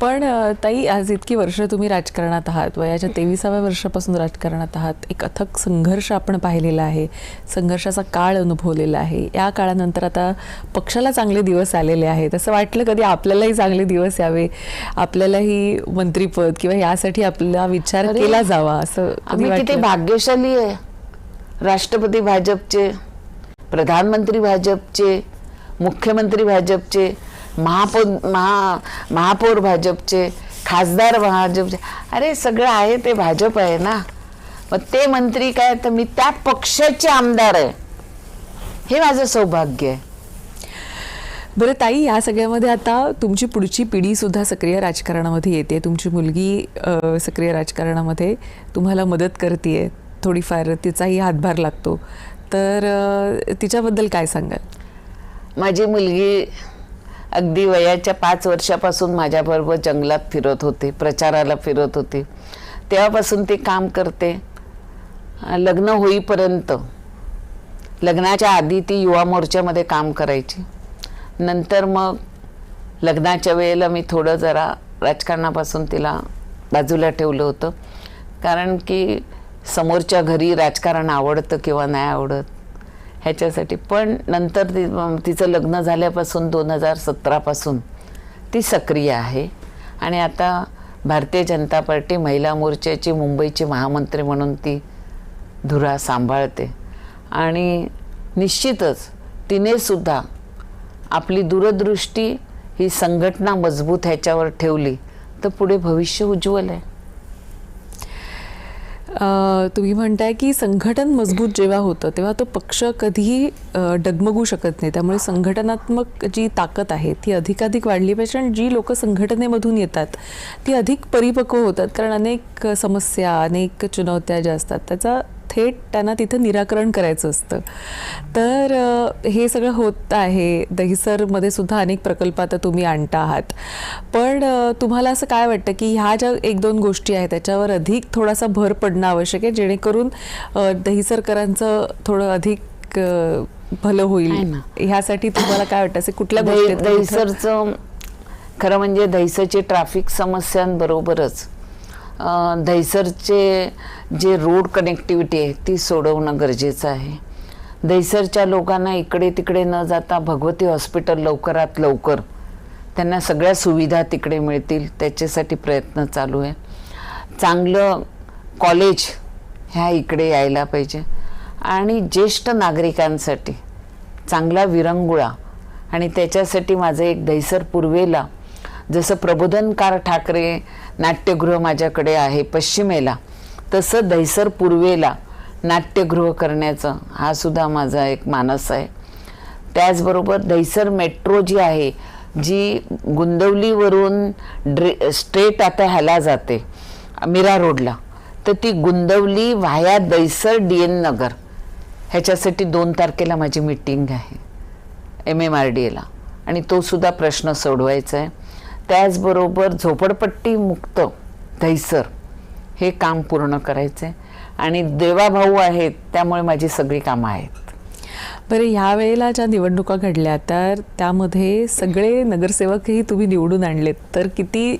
पण ताई, आज इतकी वर्ष तुम्ही राजकारणात आहात, वयाच्या 23व्या वर्षापासून राजकारणात आहात, एक अथक संघर्ष आपण पाहिलेला आहे, संघर्षाचा काळ अनुभवलेला आहे. या काळानंतर आता पक्षाला चांगले दिवस आलेले आहेत. असं वाटलं कधी आपल्यालाही चांगले दिवस यावे, आपल्यालाही मंत्रीपद किंवा यासाठी आपला विचार केला जावा, असं आम्ही किती भाग्यशाली आहे. राष्ट्रपती भाजपचे, प्रधानमंत्री भाजपचे, मुख्यमंत्री भाजपचे, महापौर भाजपचे, खासदार भाजपचे. अरे सगळं आहे ते भाजप आहे ना. मग ते मंत्री काय, तर मी त्या पक्षाचे आमदार आहे, हे माझं सौभाग्य आहे. बरं ताई, या सगळ्यामध्ये आता तुमची पुढची पिढी सुद्धा सक्रिय राजकारणामध्ये येते. तुमची मुलगी सक्रिय राजकारणामध्ये तुम्हाला मदत करते, थोडीफार तिचाही हातभार लागतो, तर तिच्याबद्दल काय सांगाल? माझी मुलगी अगदी वयाच्या 5 वर्षापासून माझ्याबरोबर जंगलात फिरत होती, प्रचाराला फिरत होती. तेव्हापासून ती काम करते. लग्न होईपर्यंत, लग्नाच्या आधी ती युवा मोर्चामध्ये काम करायची. नंतर मग लग्नाच्या वेळेला मी थोडं जरा राजकारणापासून तिला बाजूला ठेवलं होतं, कारण की समोरच्या घरी राजकारण आवडतं किंवा नाही आवडत ह्याच्यासाठी. पण नंतर तिचं लग्न झाल्यापासून 2017पासून ती सक्रिय आहे आणि आता भारतीय जनता पार्टी महिला मोर्चाची मुंबईची महामंत्री म्हणून ती धुरा सांभाळते. आणि निश्चितच तिने सुद्धा आपली दूरदृष्टी ही संघटना मजबूत ह्याच्यावर ठेवली तर पुढे भविष्य उज्ज्वल आहे. तुम्ही म्हणताय की संघटन मजबूत जेव्हा होतं तेव्हा तो पक्ष कधीही डगमगू शकत नाही, त्यामुळे संघटनात्मक जी ताकद आहे ती अधिकाधिक वाढली पाहिजे आणि जी लोक संघटनेमधून येतात ती अधिक परिपक्व होतात, कारण अनेक समस्या अनेक चुनौत्या ज्या असतात त्याचा थेट त्यांना तिथं निराकरण करायचं असतं. तर हे सगळं होत आहे. दहिसरमध्ये सुद्धा अनेक प्रकल्प आता तुम्ही आणता आहात, पण तुम्हाला असं काय वाटतं की ह्या ज्या एक दोन गोष्टी आहेत त्याच्यावर अधिक थोडासा भर पडणं आवश्यक आहे, जेणेकरून दहिसरकरांचं थोडं अधिक भलं होईल? ह्यासाठी तुम्हाला काय वाटतं, असे कुठल्या गोष्टी आहेत? दहिसरचं खरं म्हणजे दहिसरची ट्रॅफिक समस्यांबरोबरच दहिसरचे जे रोड कनेक्टिव्हिटी आहे ती सोडवणं गरजेचं आहे. दहिसरच्या लोकांना इकडे तिकडे न जाता भगवती हॉस्पिटल लवकरात लवकर त्यांना सगळ्या सुविधा तिकडे मिळतील त्याच्यासाठी प्रयत्न चालू आहे. चांगलं कॉलेज ह्या इकडे यायला पाहिजे आणि ज्येष्ठ नागरिकांसाठी चांगला विरंगुळा, आणि त्याच्यासाठी माझं एक दहिसर पूर्वेला जसं प्रबोधनकार ठाकरे नाट्यगृह माझ्याकडे आहे पश्चिमेला, तसं दहिसर पूर्वेला नाट्यगृह करण्याचं हा सुद्धा माझा एक मानस आहे. त्याचबरोबर दहिसर मेट्रो जी आहे जी गुंदवलीवरून स्ट्रेट आता ह्याला जाते मीरा रोडला, तर ती गुंदवली व्हाया दहिसर DN नगर ह्याच्यासाठी 2 तारखेला माझी मीटिंग आहे MMRDAला, आणि तो सुद्धा प्रश्न सोडवायचा आहे. त्याचबरोबर झोपडपट्टी मुक्त दहिसर हे काम पूर्ण करायचं आहे, आणि देवाभाऊ आहेत त्यामुळे माझी सगळी कामं आहेत. बरं, ह्या वेळेला ज्या निवडणुका घडल्या तर त्यामध्ये सगळे नगरसेवकही तुम्ही निवडून आणलेत, तर किती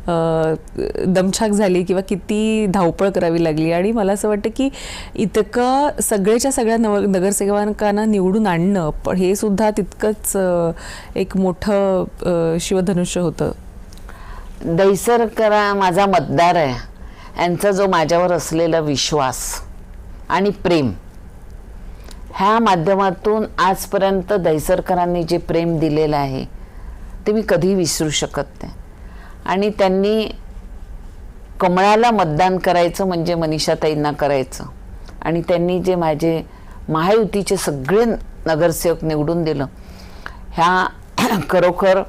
दमछाक झाली किंवा किती धावपळ करावी लागली? आणि मला असं वाटतं की इतकं सगळ्याच्या सगळ्या नगरसेवकांना निवडून आणणं पण हे सुद्धा तितकंच एक मोठं शिवधनुष्य होतं. दहिसरकरा माझा मतदार आहे, यांचा जो माझ्यावर असलेला विश्वास आणि प्रेम, ह्या माध्यमातून आजपर्यंत दहिसरकरांनी जे प्रेम दिलेलं आहे ते मी कधी विसरू शकत नाही. आणि त्यांनी कमळाला मतदान करायचं म्हणजे मनीषाताईंना करायचं, आणि त्यांनी जे माझे महायुतीचे सगळे नगरसेवक निवडून दिलं, ह्या खरोखर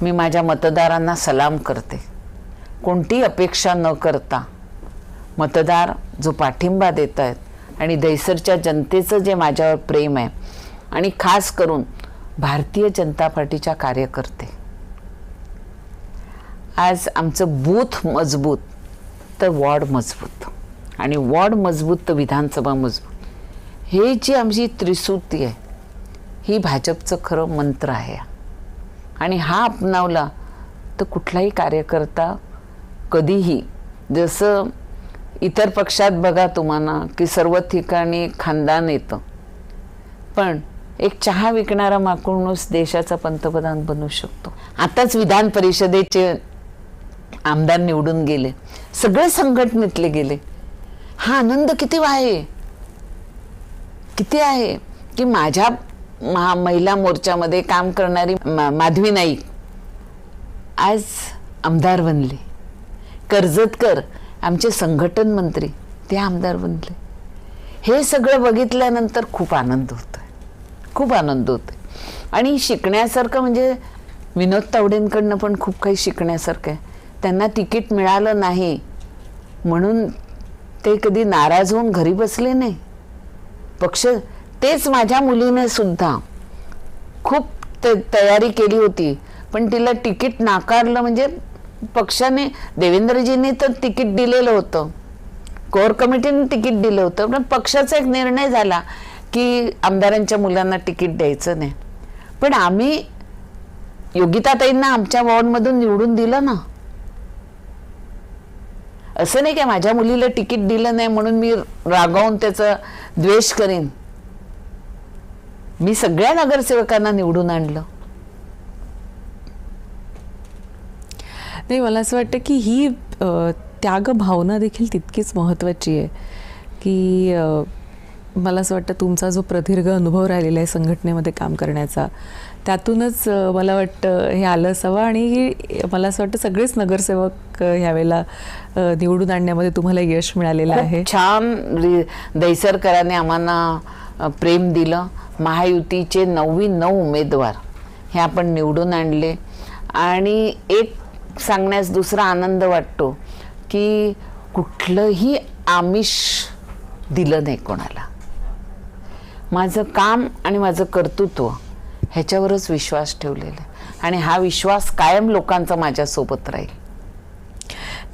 मी माझ्या मतदारांना सलाम करते. कोणतीही अपेक्षा न करता मतदार जो पाठिंबा देत आहेत आणि दहिसरच्या जनतेचं जे माझ्यावर प्रेम आहे, आणि खास करून भारतीय जनता पार्टीच्या कार्यकर्ते, आज आमचं बूथ मजबूत तर वॉर्ड मजबूत, आणि वॉर्ड मजबूत तर विधानसभा मजबूत, हे जी आमची त्रिसूत्री आहे ही भाजपचं खरं मंत्र आहे. आणि हा अपनावला तर कुठलाही कार्यकर्ता कधीही, जसं इतर पक्षात बघा तुम्हाला की सर्व ठिकाणी खानदान येतं, पण एक चहा विकणारा माणूस देशाचा पंतप्रधान बनू शकतो. आताच विधान परिषदेचे आमदार निवडून गेले, सगळे संघटनेतले गेले. हा आनंद किती आहे, किती आहे की माझ्या महिला मोर्चामध्ये काम करणारी माधवी नाईक आज आमदार बनले. कर्जतकर आमचे संघटन मंत्री ते आमदार बनले. हे सगळं बघितल्यानंतर खूप आनंद होतोय, खूप आनंद होतोय. आणि शिकण्यासारखं म्हणजे विनोद तावडेंकडनं पण खूप काही शिकण्यासारखं आहे. त्यांना तिकीट मिळालं नाही म्हणून ते कधी नाराज होऊन घरी बसले नाही. पक्ष, तेच माझ्या मुलीने सुद्धा खूप तयारी केली होती, पण तिला तिकीट नाकारलं. म्हणजे पक्षाने, देवेंद्रजींनी तर तिकीट दिलेलं होतं, कोर कमिटीने तिकीट दिलं होतं, पण पक्षाचा एक निर्णय झाला की आमदारांच्या मुलांना तिकीट द्यायचं नाही. पण आम्ही योगिताताईंना आमच्या वॉर्डमधून निवडून दिलं ना. असं नाही की माझ्या मुलीला तिकीट दिलं नाही म्हणून मी रागावून त्याचा द्वेष करीन. मी सगळ्या नगरसेवकांना निवडून आणलं. नाही, मला असं वाटतं की ही त्याग भावना देखील तितकीच महत्त्वाची आहे की मला असं वाटतं तुमचा जो प्रदीर्घ अनुभव राहिलेला आहे संघटनेमध्ये काम करण्याचा, त्यातूनच मला वाटतं हे आलं असावं. आणि मला असं वाटतं सगळेच नगरसेवक ह्यावेळेला निवडून आणण्यामध्ये तुम्हाला यश मिळालेलं आहे. खूप छान दहिसरकरांनी आम्हाला प्रेम दिलं. महायुतीचे 9 उमेदवार हे आपण निवडून आणले. आणि एक सांगण्यास दुसरा आनंद वाटतो की कुठलंही आमिष दिलं नाही कोणाला. माझं काम आणि माझं कर्तृत्व ह्याच्यावरच विश्वास ठेवलेला आहे आणि हा विश्वास कायम लोकांचा माझ्यासोबत राहील.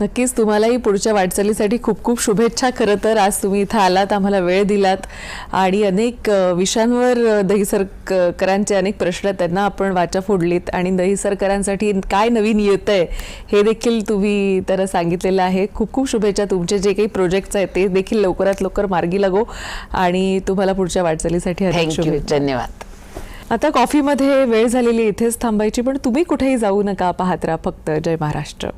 नक्कीच तुम्हालाही पुढच्या वाटचालीसाठी खूप खूप शुभेच्छा. खरं तर आज तुम्ही इथं आलात, आम्हाला वेळ दिलात आणि अनेक विषयांवर दहिसरकरांचे अनेक प्रश्न त्यांना आपण वाचा फोडलीत आणि दहिसरकरांसाठी काय नवीन येत आहे हे देखील तुम्ही त्यांना सांगितलेलं आहे. खूप खूप शुभेच्छा. तुमचे जे काही प्रोजेक्ट्स आहेत ते देखील लवकरात लवकर मार्गी लागो आणि तुम्हाला पुढच्या वाटचालीसाठी अनेक थँक्यू, शुभेच्छा. धन्यवाद. आता कॉफीमध्ये वेळ झालेली इथेच थांबायची, पण तुम्ही कुठेही जाऊ नका. पाहत राहा फक्त जय महाराष्ट्र.